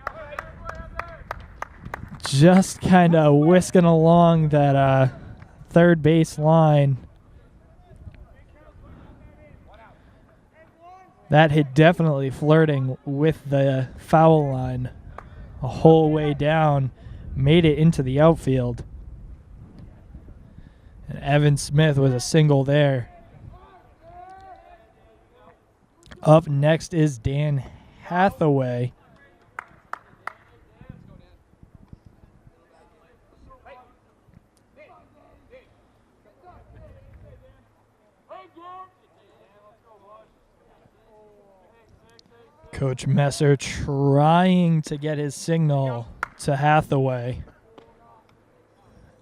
Just kind of whisking along that third base line. That hit definitely flirting with the foul line a whole way down. Made it into the outfield. And Evan Smith was a single there. Up next is Dan Hathaway. Coach Messer trying to get his signal to Hathaway.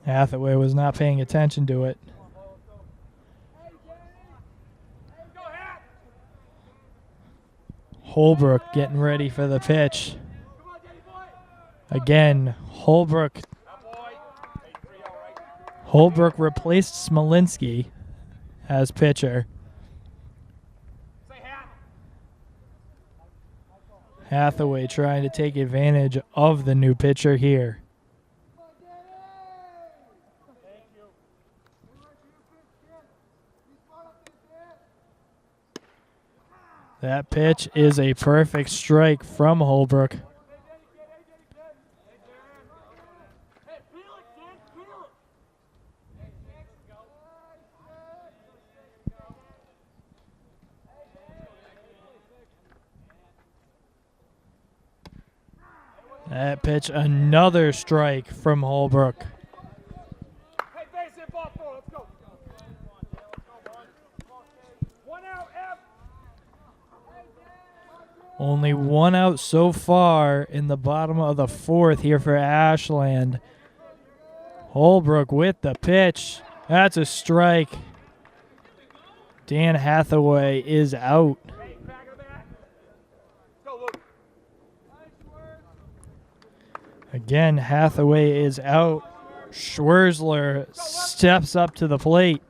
Hathaway was not paying attention to it. Holbrook getting ready for the pitch. Again, Holbrook replaced Smolinski as pitcher. Hathaway trying to take advantage of the new pitcher here. That pitch is a perfect strike from Holbrook. That pitch, another strike from Holbrook. Only one out so far in the bottom of the fourth here for Ashland. Holbrook with the pitch. That's a strike. Dan Hathaway is out. Again, Hathaway is out. Schwerzler steps up to the plate.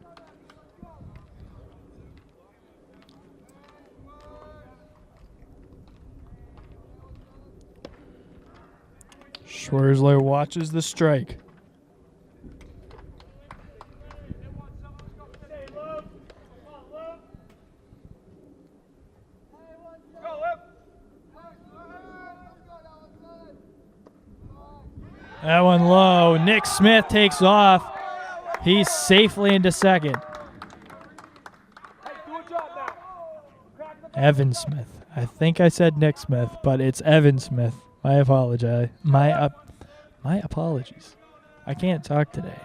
Schwerzler watches the strike. That one low. Nick Smith takes off. He's safely into second. Evan Smith. I think I said Nick Smith, but it's Evan Smith. I apologize. My apologies. I can't talk today.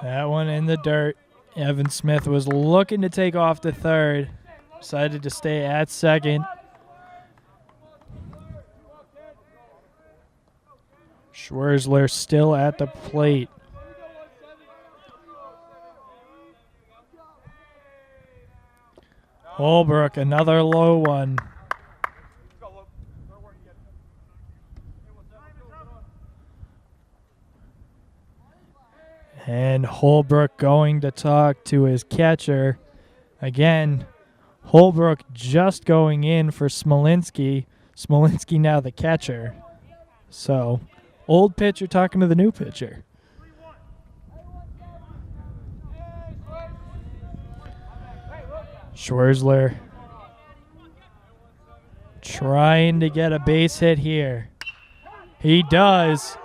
That one in the dirt. Evan Smith was looking to take off to third. Decided to stay at second. Schwerzler still at the plate. Holbrook, another low one. And Holbrook going to talk to his catcher. Again, Holbrook just going in for Smolinski. Smolinski now the catcher. So, old pitcher talking to the new pitcher. Schwerzler trying to get a base hit here. He does.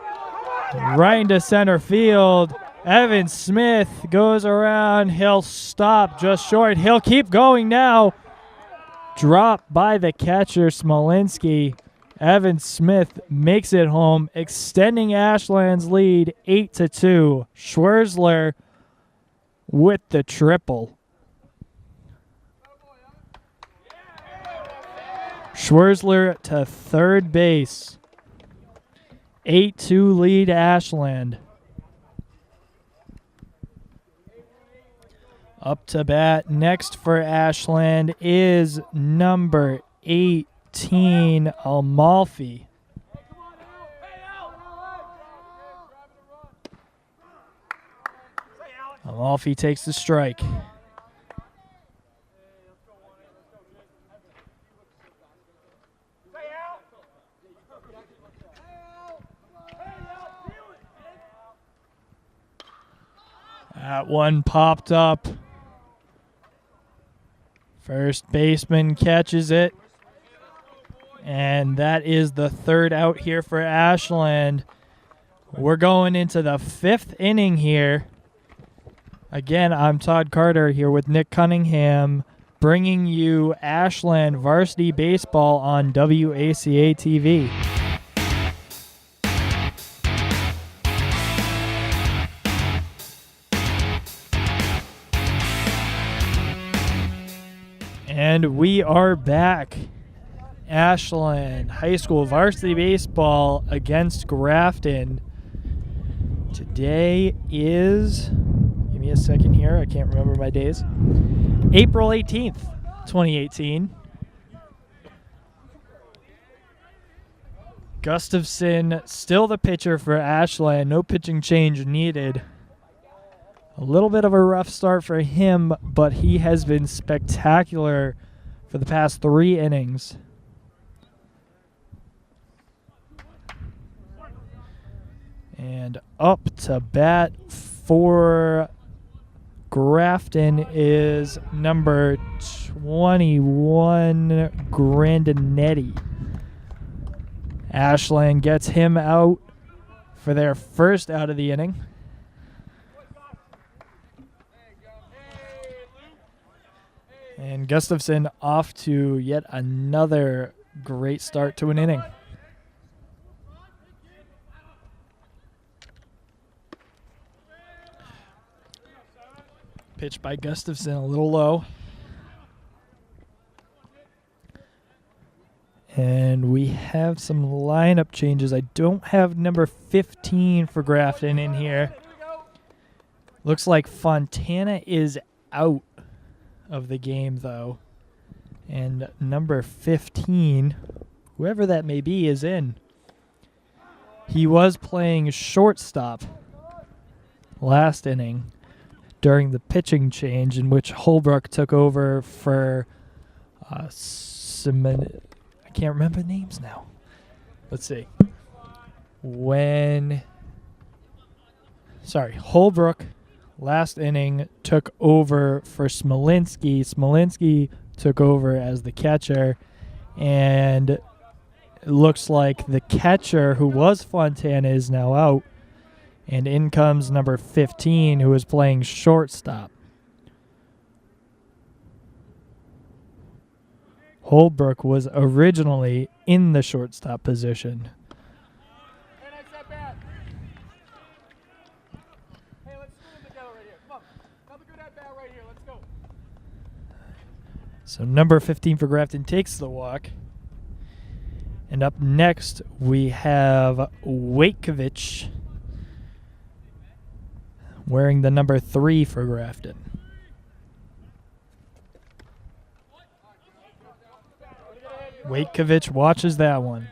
Right into center field. Evan Smith goes around. He'll stop just short. He'll keep going now. Dropped by the catcher, Smolinski. Evan Smith makes it home, extending Ashland's lead 8-2. Schwerzler with the triple. Schwerzler to third base. 8-2 lead Ashland. Up to bat next for Ashland is number 18, Amalfi. Amalfi takes the strike. That one popped up. First baseman catches it. And that is the third out here for Ashland. We're going into the fifth inning here. Again, I'm Todd Carter here with Nick Cunningham, bringing you Ashland Varsity Baseball on WACA-TV. And we are back. Ashland High School varsity baseball against Grafton. Today is, give me a second here, I can't remember my days. April 18th, 2018. Gustafson still the pitcher for Ashland. No pitching change needed. A little bit of a rough start for him, but he has been spectacular for the past 3 innings. And up to bat for Grafton is number 21, Grandinetti. Ashland gets him out for their first out of the inning. And Gustafson off to yet another great start to an inning. Pitch by Gustafson a little low. And we have some lineup changes. I don't have number 15 for Grafton in here. Looks like Fontana is out of the game, though. And number 15, whoever that may be, is in. He was playing shortstop last inning during the pitching change in which Holbrook took over for I can't remember names now. Let's see. Holbrook last inning took over for Smolinski. Smolinski took over as the catcher, and it looks like the catcher, who was Fontana, is now out, and in comes number 15, who is playing shortstop. Holbrook was originally in the shortstop position. So number 15 for Grafton takes the walk. And up next, we have Wakovich wearing the number 3 for Grafton. Wakovich watches that one.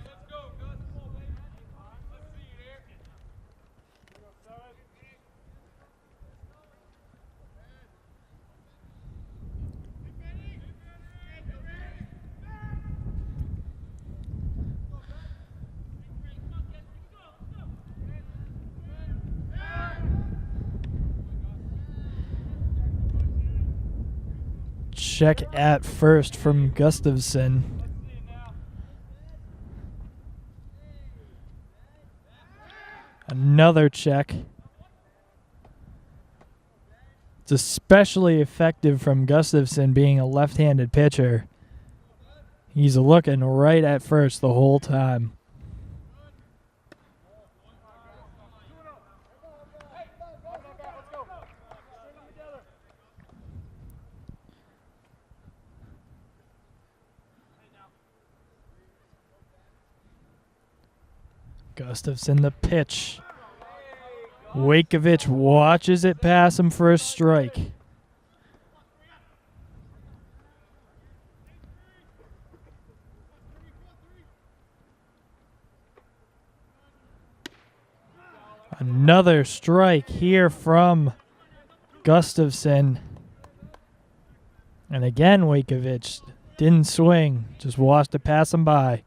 Check at first from Gustafson. Another check. It's especially effective from Gustafson, being a left-handed pitcher. He's looking right at first the whole time. Gustafson the pitch. Wakovich watches it pass him for a strike. Another strike here from Gustafson. And again, Wakovich didn't swing, just watched it pass him by.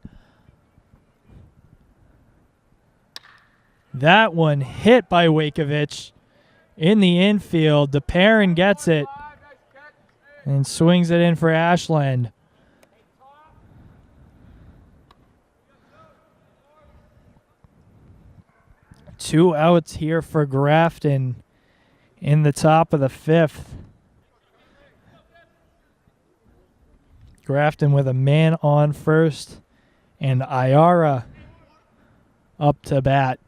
That one hit by Wakovich in the infield. DeParron gets it and swings it in for Ashland. Two outs here for Grafton in the top of the 5th. Grafton with a man on first and Ayara up to bat.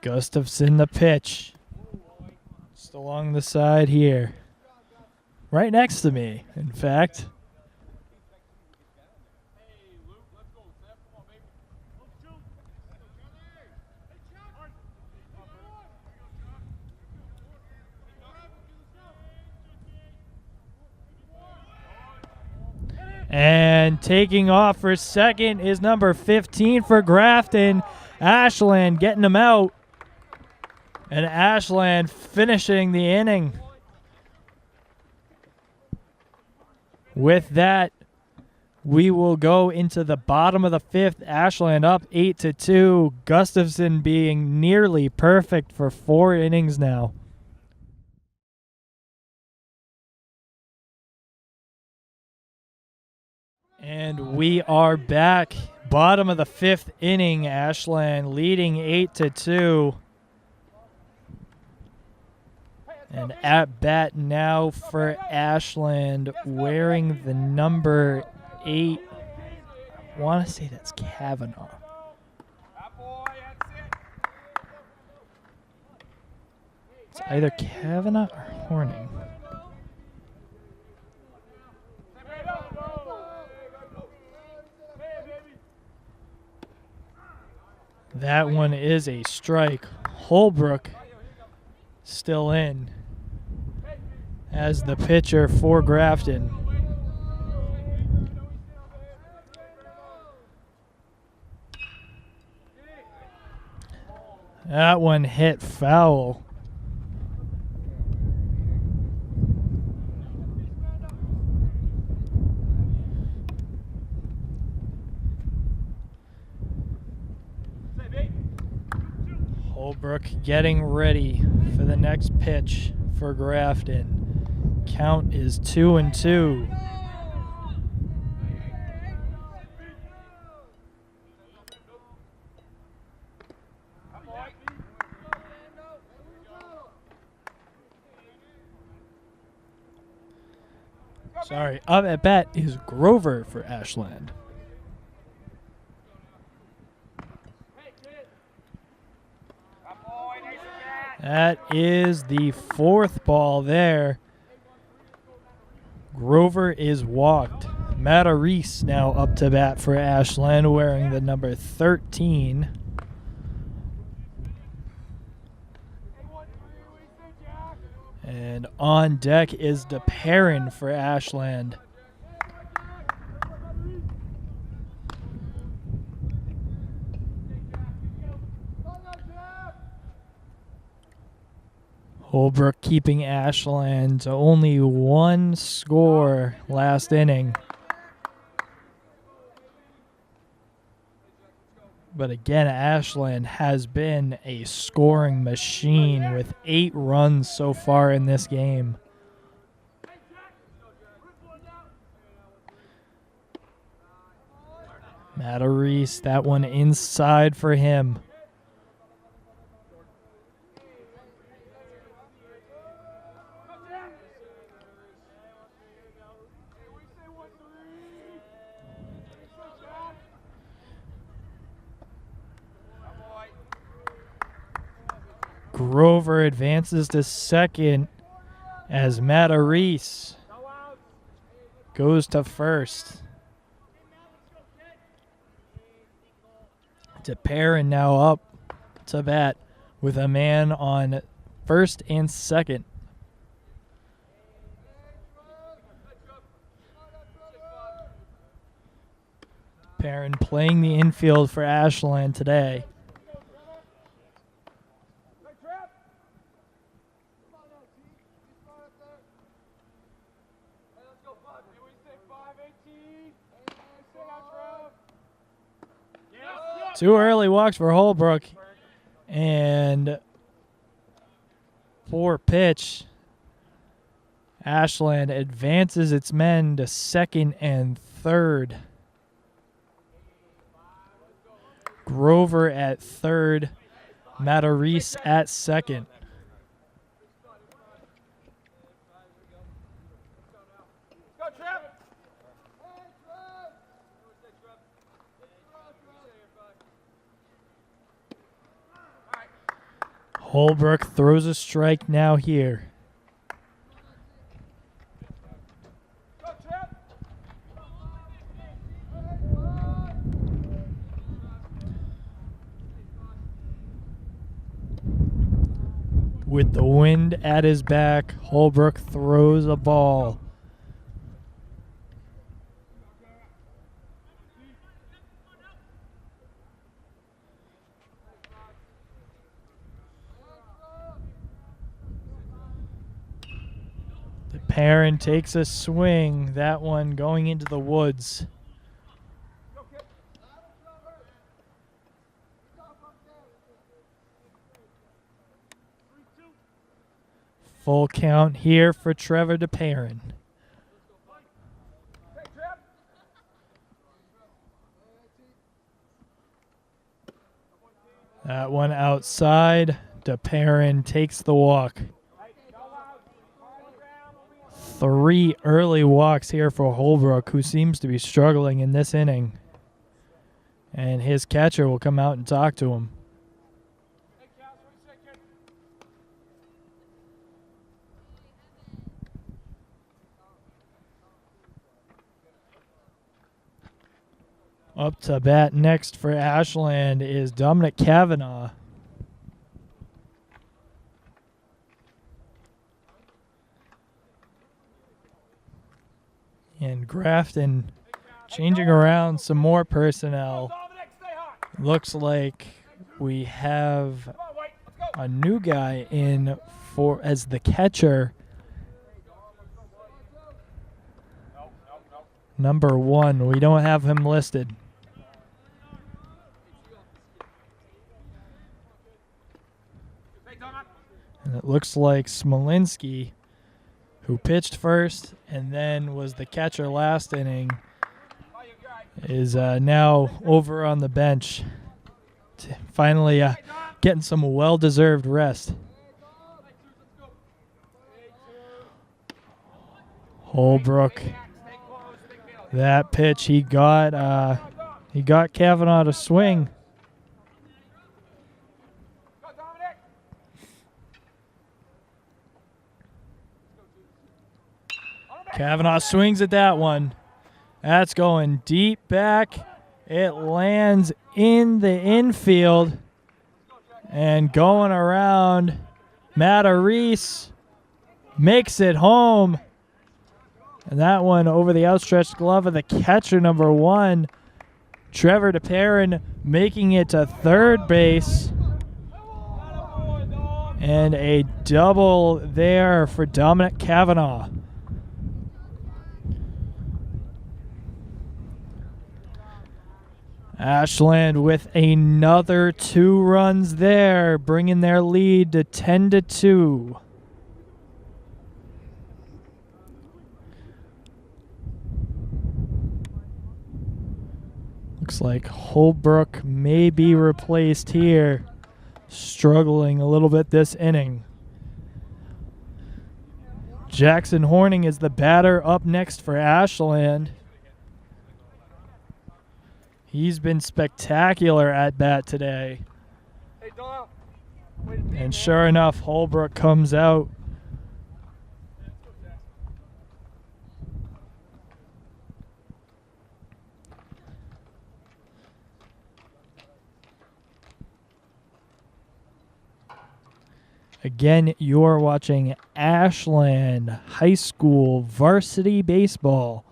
Gustafson the pitch. Just along the side here. Right next to me, in fact. And taking off for second is number 15 for Grafton. Ashland getting him out. And Ashland finishing the inning. With that, we will go into the bottom of the fifth. Ashland up 8-2. Gustafson being nearly perfect for 4 innings now. And we are back. Bottom of the 5th inning. Ashland leading 8-2. And at bat now for Ashland, wearing the number 8. I want to say that's Kavanaugh. It's either Kavanaugh or Horning. That one is a strike. Holbrook still in as the pitcher for Grafton. That one hit foul. Holbrook getting ready for the next pitch for Grafton. Count is 2-2. Sorry, up at bat is Grover for Ashland. That is the 4th ball there. Grover is walked. Matarese now up to bat for Ashland, wearing the number 13. And on deck is DePerrin for Ashland. Holbrook keeping Ashland to only 1 score last inning. But again, Ashland has been a scoring machine with 8 runs so far in this game. Matarese, that one inside for him. Grover advances to second as Matarese goes to first. DePerrin now up to bat with a man on first and second. DePerrin playing the infield for Ashland today. Two early walks for Holbrook, and poor pitch. Ashland advances its men to second and third. Grover at third, Matarese at second. Holbrook throws a strike now here. Go, Trip. With the wind at his back, Holbrook throws a ball. The parent takes a swing, that one going into the woods. Full count here for Trevor DeParent. That one outside. DeParent takes the walk. 3 early walks here for Holbrook, who seems to be struggling in this inning. And his catcher will come out and talk to him. Up to bat next for Ashland is Dominic Kavanaugh. And Grafton changing around some more personnel. Looks like we have a new guy in for as the catcher. Number 1. We don't have him listed. And it looks like Smolinski, who pitched first and then was the catcher last inning, is now over on the bench. Finally getting some well-deserved rest. Holbrook, that pitch he got Kavanaugh to swing. Kavanaugh swings at that one. That's going deep back. It lands in the infield. And going around, Matarese makes it home. And that one over the outstretched glove of the catcher, number 1. Trevor DeParent making it to third base. And a double there for Dominic Kavanaugh. Ashland with another 2 runs there, bringing their lead to 10-2. Looks like Holbrook may be replaced here, struggling a little bit this inning. Jackson Horning is the batter up next for Ashland. He's been spectacular at bat today. And sure enough, Holbrook comes out. Again, you're watching Ashland High School Varsity Baseball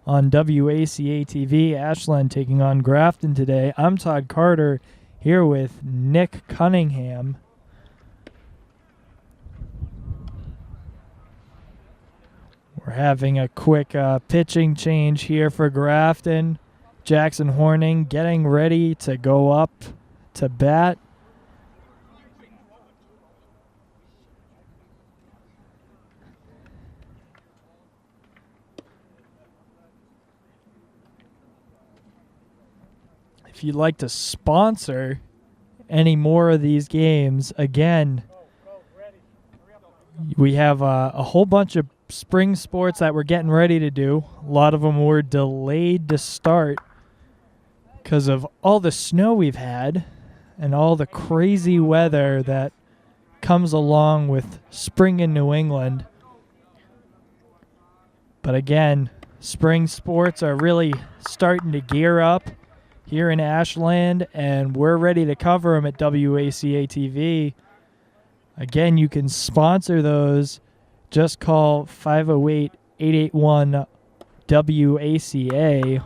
on WACA-TV. Ashland taking on Grafton today. I'm Todd Carter here with Nick Cunningham. We're having a quick pitching change here for Grafton. Jackson Horning getting ready to go up to bat. If you'd like to sponsor any more of these games, again, we have a whole bunch of spring sports that we're getting ready to do. A lot of them were delayed to start because of all the snow we've had and all the crazy weather that comes along with spring in New England. But again, spring sports are really starting to gear up here in Ashland, and we're ready to cover them at WACA-TV. Again, you can sponsor those. Just call 508-881-WACA.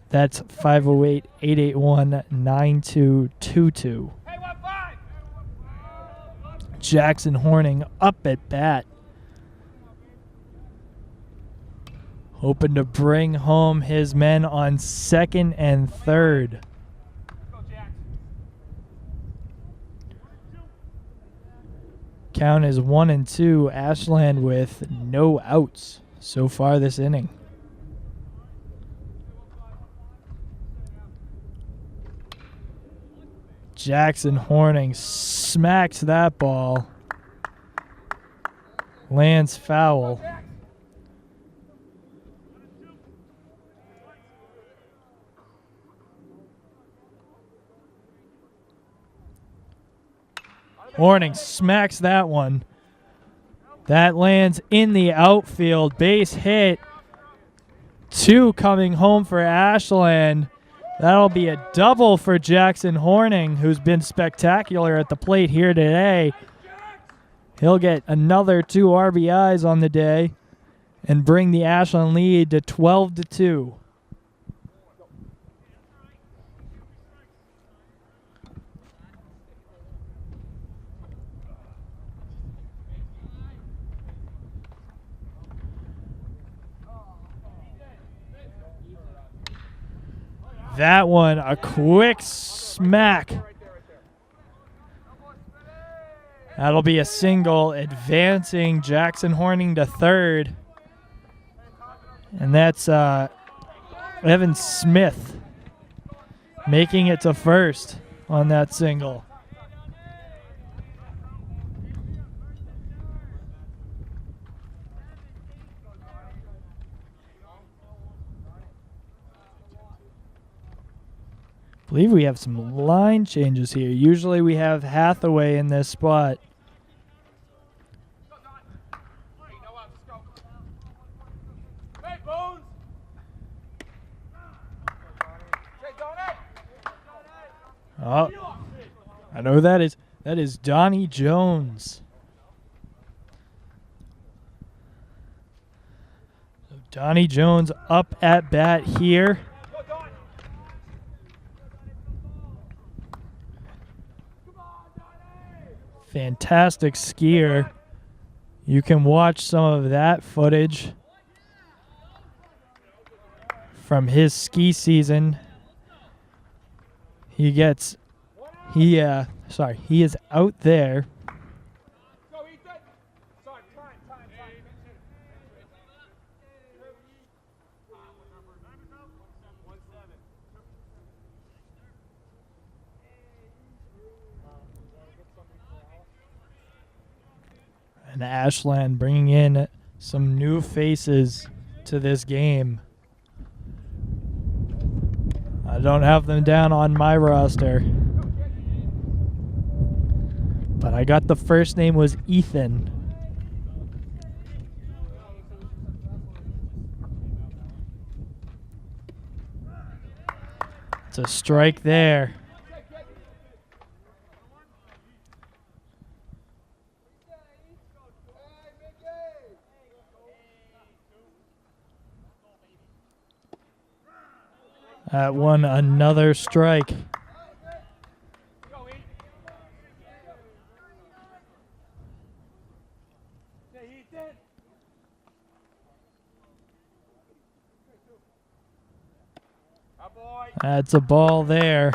That's 508-881-9222. Jackson Horning up at bat. Hoping to bring home his men on second and third. Count is 1-2. Ashland with no outs so far this inning. Jackson Horning smacks that ball. Lands foul. Horning smacks that one. That lands in the outfield. Base hit. 2 coming home for Ashland. That'll be a double for Jackson Horning, who's been spectacular at the plate here today. He'll get another 2 RBIs on the day and bring the Ashland lead to 12-2. That one, a quick smack. That'll be a single, advancing Jackson Horning to third. And that's Evan Smith making it to first on that single. I believe we have some line changes here. Usually we have Hathaway in this spot. Oh, I know that is Donnie Jones. So Donnie Jones up at bat here. Fantastic skier. You can watch some of that footage from his ski season. He is out there. And Ashland bringing in some new faces to this game. I don't have them down on my roster, but I got the first name was Ethan. It's a strike there. That one, another strike. That's a ball there.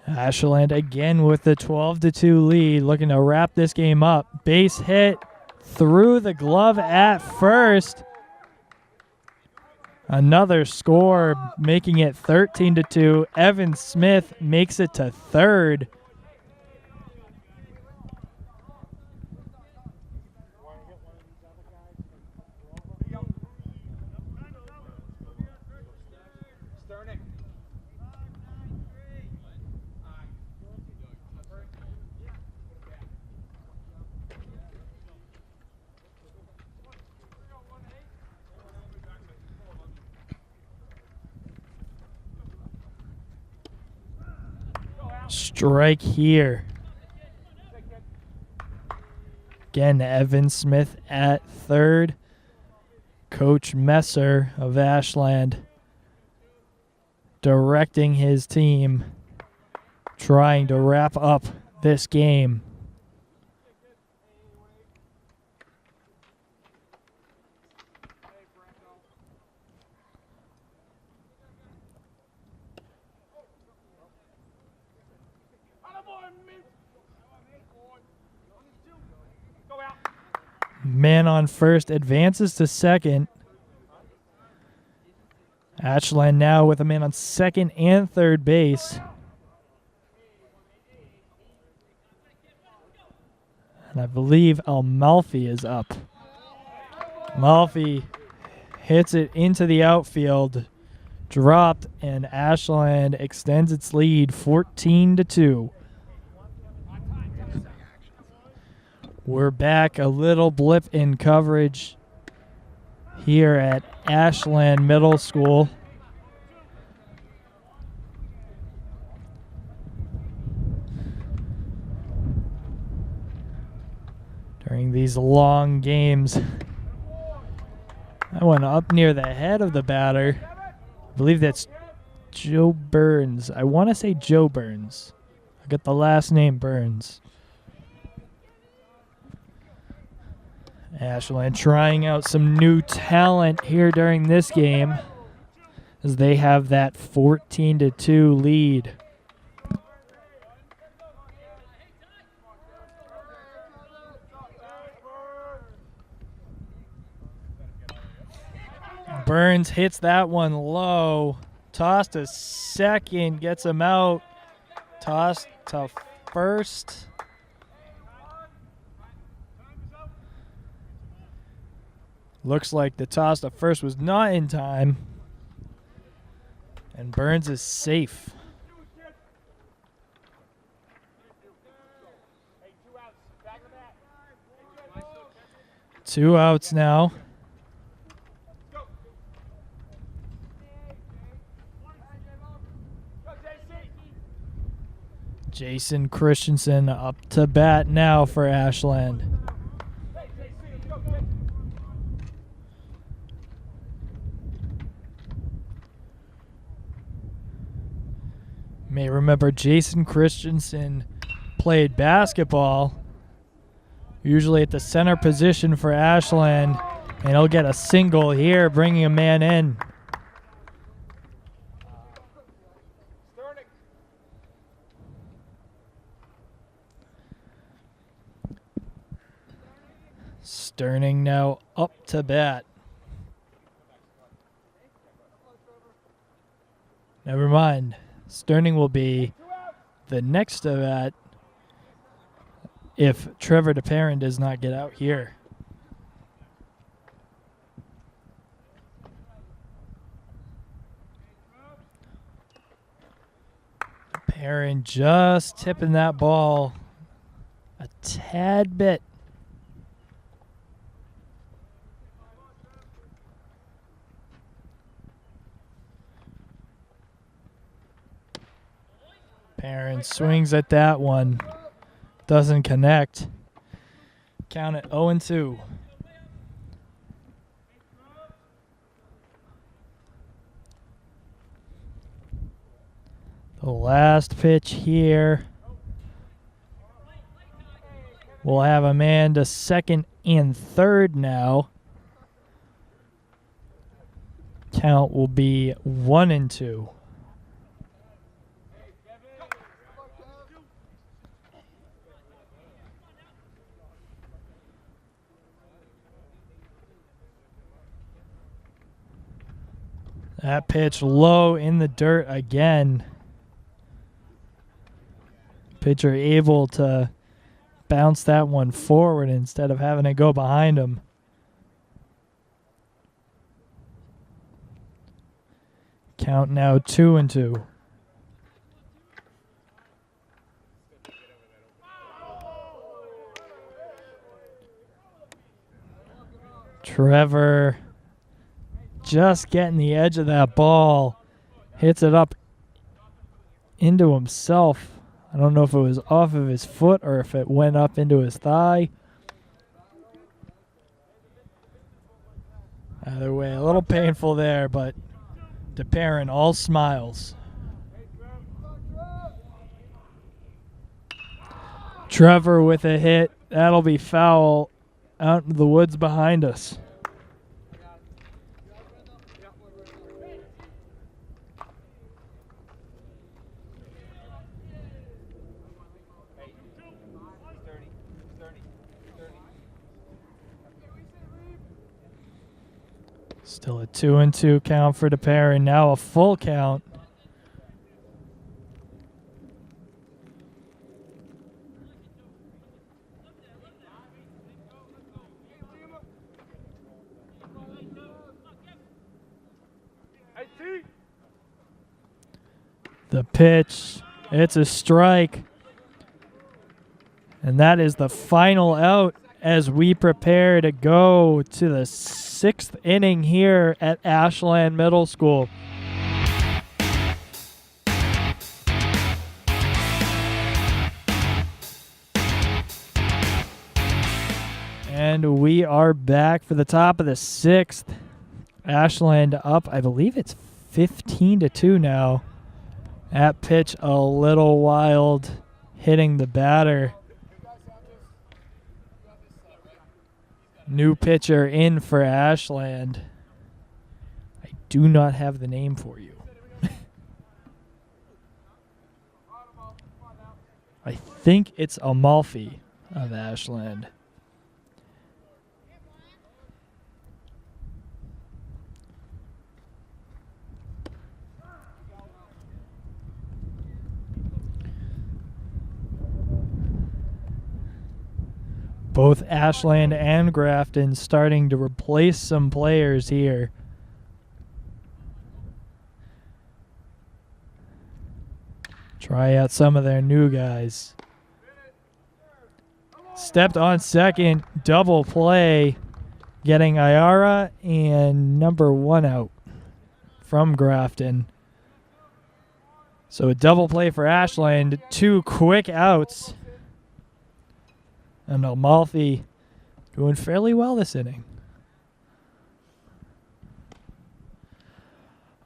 Ashland again with the 12-2 lead, looking to wrap this game up. Base hit through the glove at first. Another score, making it 13-2. Evan Smith makes it to third. Strike here. Again, Evan Smith at third. Coach Messer of Ashland directing his team, trying to wrap up this game. Man on first advances to second. Ashland now with a man on second and third base. And I believe Amalfi is up. Amalfi hits it into the outfield, dropped, and Ashland extends its lead 14-2. We're back, a little blip in coverage here at Ashland Middle School. During these long games, I went up near the head of the batter. I believe that's Joe Burns. I want to say Joe Burns. I got the last name Burns. Ashland trying out some new talent here during this game as they have that 14-2 lead. Burns hits that one low. Toss to second, gets him out. Toss to first. Looks like the toss to first was not in time. And Burns is safe. Two outs now. Jason Christensen up to bat now for Ashland. You may remember Jason Christensen played basketball, usually at the center position for Ashland, and he'll get a single here, bringing a man in. Sterning now up to bat. Never mind. Sterning will be the next to bat if Trevor DeParent does not get out here. DeParent just tipping that ball a tad bit. Perrin swings at that one. Doesn't connect. Count it 0-2. The last pitch here. We'll have a man to second and third now. Count will be 1-2. That pitch low in the dirt again. Pitcher able to bounce that one forward instead of having it go behind him. Count now 2-2. Trevor just getting the edge of that ball. Hits it up into himself I don't know if it was off of his foot or if it went up into his thigh. Either way, a little painful there, but DeParent all smiles. Trevor with a hit. That'll be foul out in the woods behind us. Still a 2-2 count for DeParent. Now a full count. The pitch, it's a strike. And that is the final out as we prepare to go to the 6th inning here at Ashland Middle School. And we are back for the top of the 6th. Ashland up, I believe it's 15-2 now. That pitch a little wild, hitting the batter. New pitcher in for Ashland. I do not have the name for you. I think it's Amalfi of Ashland. Both Ashland and Grafton starting to replace some players here. Try out some of their new guys. Stepped on second, double play, getting Ayara and number 1 out from Grafton. So a double play for Ashland, 2 quick outs. And Amalfi doing fairly well this inning.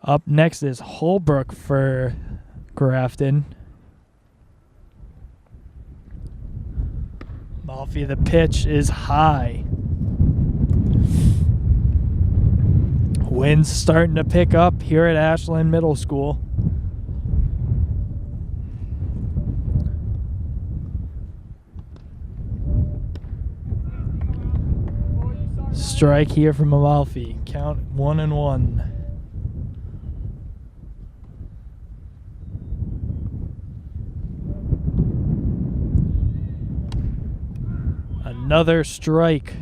Up next is Holbrook for Grafton. Amalfi, the pitch is high. Wind's starting to pick up here at Ashland Middle School. Strike here from Amalfi. Count 1-1. Another strike.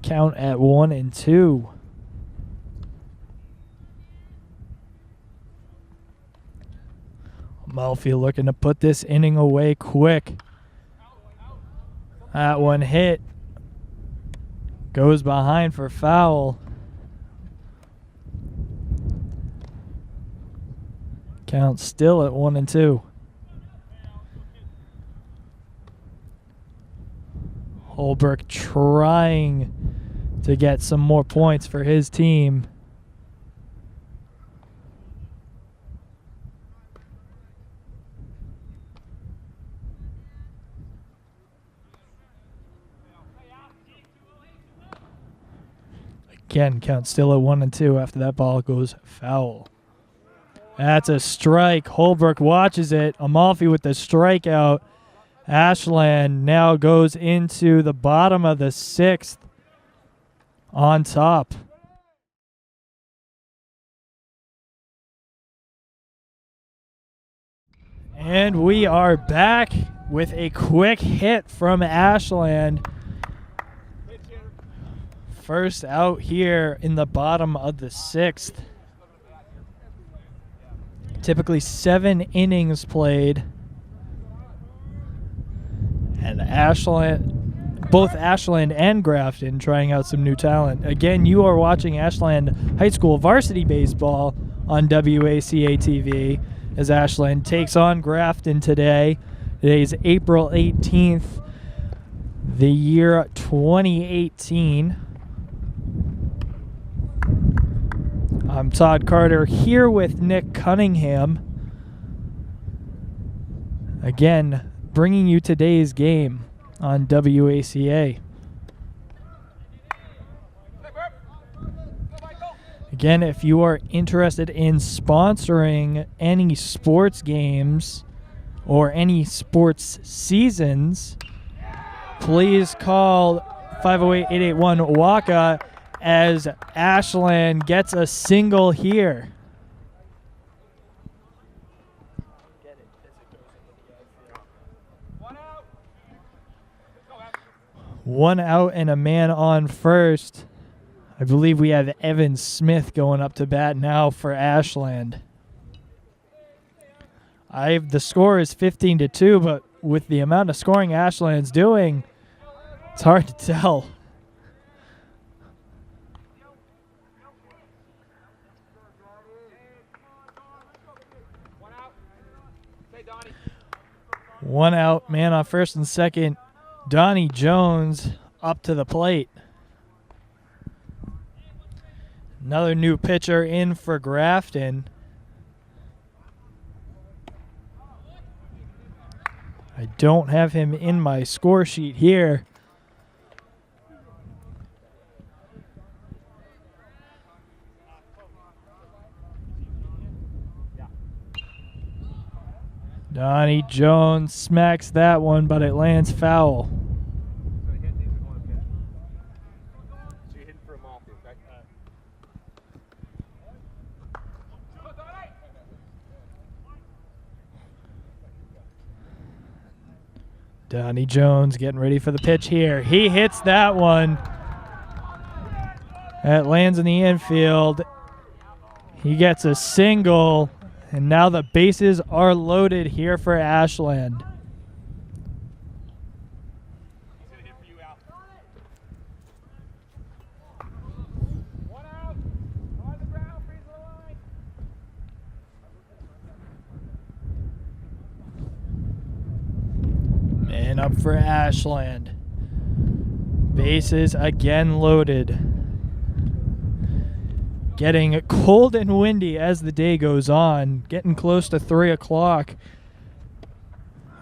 Count at 1-2. Amalfi looking to put this inning away quick. That one hit. Goes behind for foul. Count still at 1-2. Holbrook trying to get some more points for his team. Again, count still at 1-2 after that ball goes foul. That's a strike. Holbrook watches it. Amalfi with the strikeout. Ashland now goes into the bottom of the 6th on top. And we are back with a quick hit from Ashland. First out here in the bottom of the 6th. Typically 7 innings played. And both Ashland and Grafton trying out some new talent. Again, you are watching Ashland High School Varsity Baseball on WACA-TV. as Ashland takes on Grafton today. Today is April 18th, the year 2018. I'm Todd Carter here with Nick Cunningham. Again, bringing you today's game on WACA. Again, if you are interested in sponsoring any sports games or any sports seasons, please call 508-881-WACA as Ashland gets a single here. One out and a man on first. I believe we have Evan Smith going up to bat now for Ashland. The score is 15-2, but with the amount of scoring Ashland's doing, it's hard to tell. One out, man on first and second. Donnie Jones up to the plate. Another new pitcher in for Grafton. I don't have him in my score sheet here. Donnie Jones smacks that one, but it lands foul. Donnie Jones getting ready for the pitch here. He hits that one. That lands in the infield. He gets a single, and now the bases are loaded here for Ashland. And up for Ashland. Bases again loaded. Getting cold and windy as the day goes on. Getting close to 3 o'clock.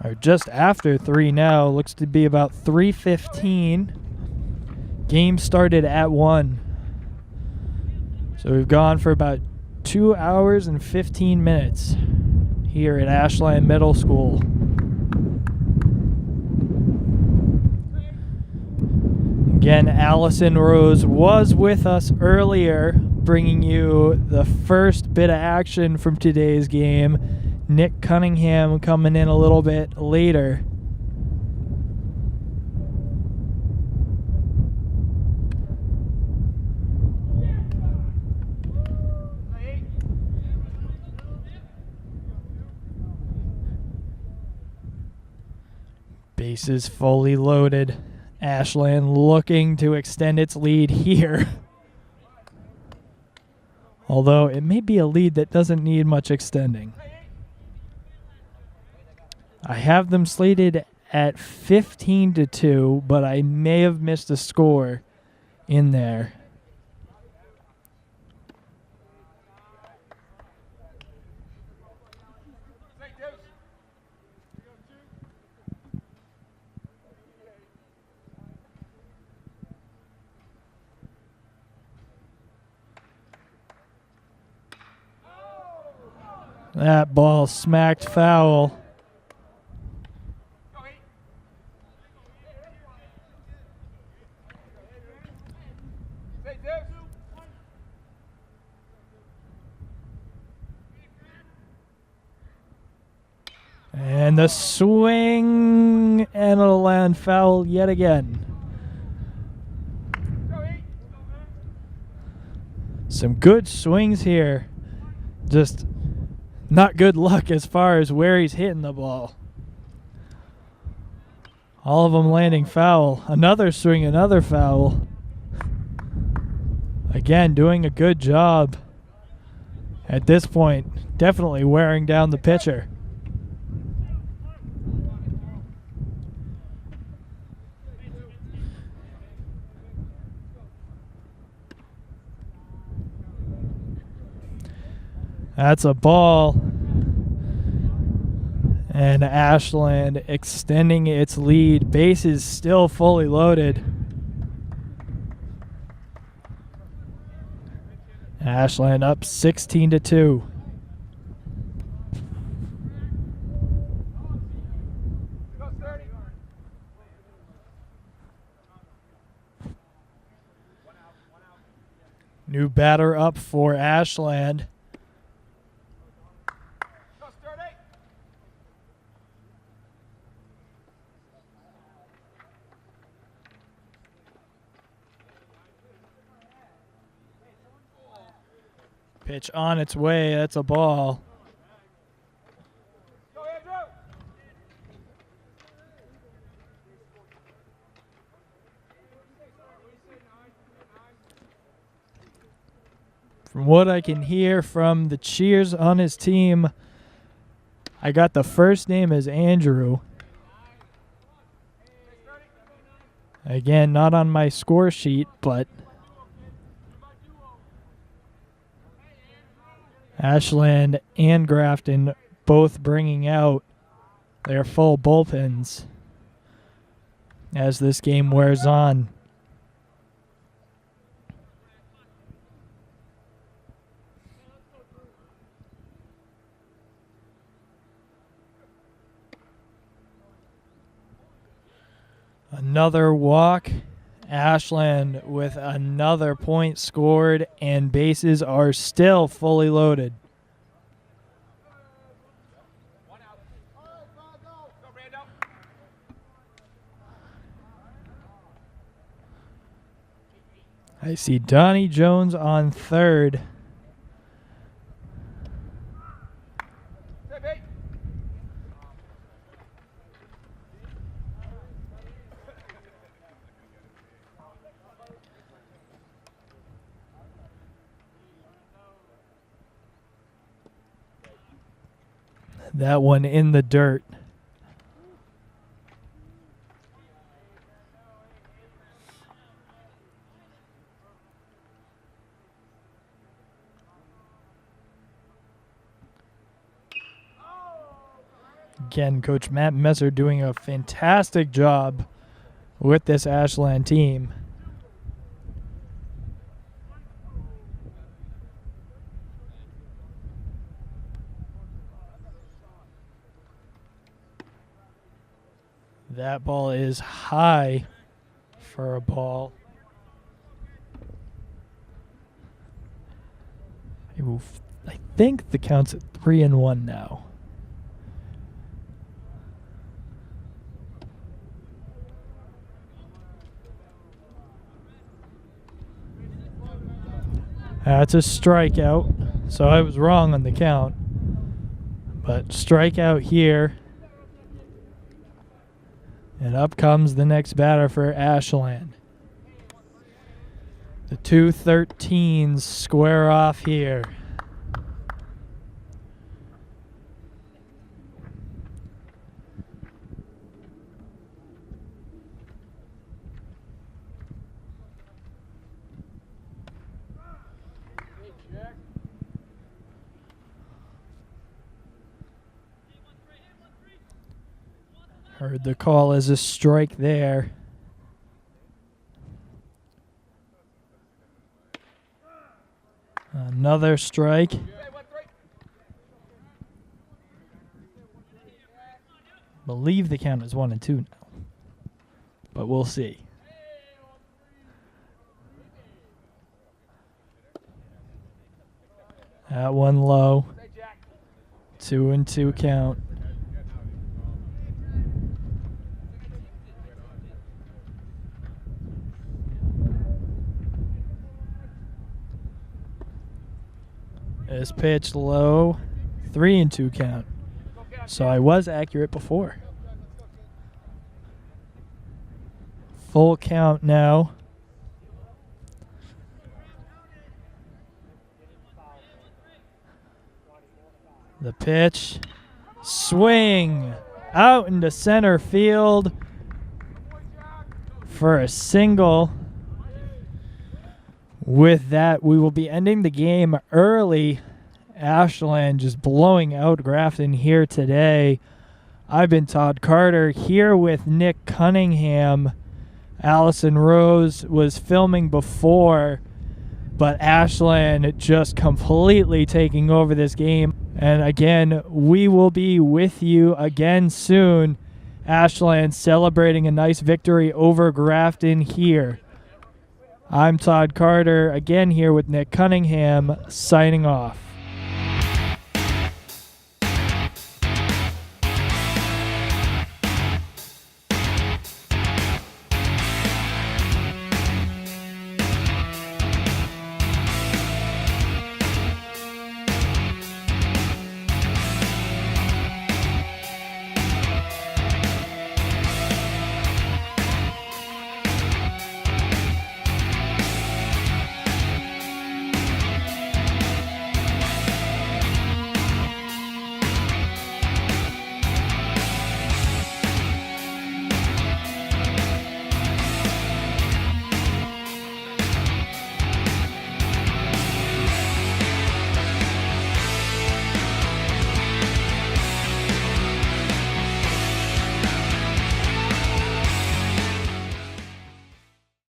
Or just after 3 now. Looks to be about 3:15. Game started at 1. So we've gone for about 2 hours and 15 minutes here at Ashland Middle School. Again, Allison Rose was with us earlier, bringing you the first bit of action from today's game. Nick Cunningham coming in a little bit later. Bases fully loaded. Ashland looking to extend its lead here. Although it may be a lead that doesn't need much extending. I have them slated at 15-2, but I may have missed a score in there. That ball smacked foul. And the swing, and it'll land foul yet again. Some good swings here. Just not good luck as far as where he's hitting the ball. All of them landing foul. Another swing, another foul. Again, doing a good job At this point, definitely wearing down the pitcher. That's a ball. And Ashland extending its lead. Bases still fully loaded. Ashland up 16-2. New batter up for Ashland. Pitch on its way. That's a ball. From what I can hear from the cheers on his team, I got the first name as Andrew. Again, not on my score sheet, but Ashland and Grafton both bringing out their full bullpens as this game wears on. Another walk. Ashland with another point scored, and bases are still fully loaded. I see Donnie Jones on third. That one in the dirt. Again, Coach Matt Messer doing a fantastic job with this Ashland team. That ball is high for a ball. I think the count's at 3-1 now. That's a strikeout, so I was wrong on the count. But strikeout here. And up comes the next batter for Ashland. The 2-13s square off here. Heard the call as a strike there. Another strike. Believe the count is 1-2 now, but we'll see. That one low. 2-2 count. This pitch low, 3-2 count. So I was accurate before. Full count now. The pitch. Swing. Out into center field for a single. With that, we will be ending the game early. Ashland just blowing out Grafton here today. I've been Todd Carter here with Nick Cunningham. Allison Rose was filming before, but Ashland just completely taking over this game. And again, we will be with you again soon. Ashland celebrating a nice victory over Grafton here. I'm Todd Carter, again here with Nick Cunningham, signing off.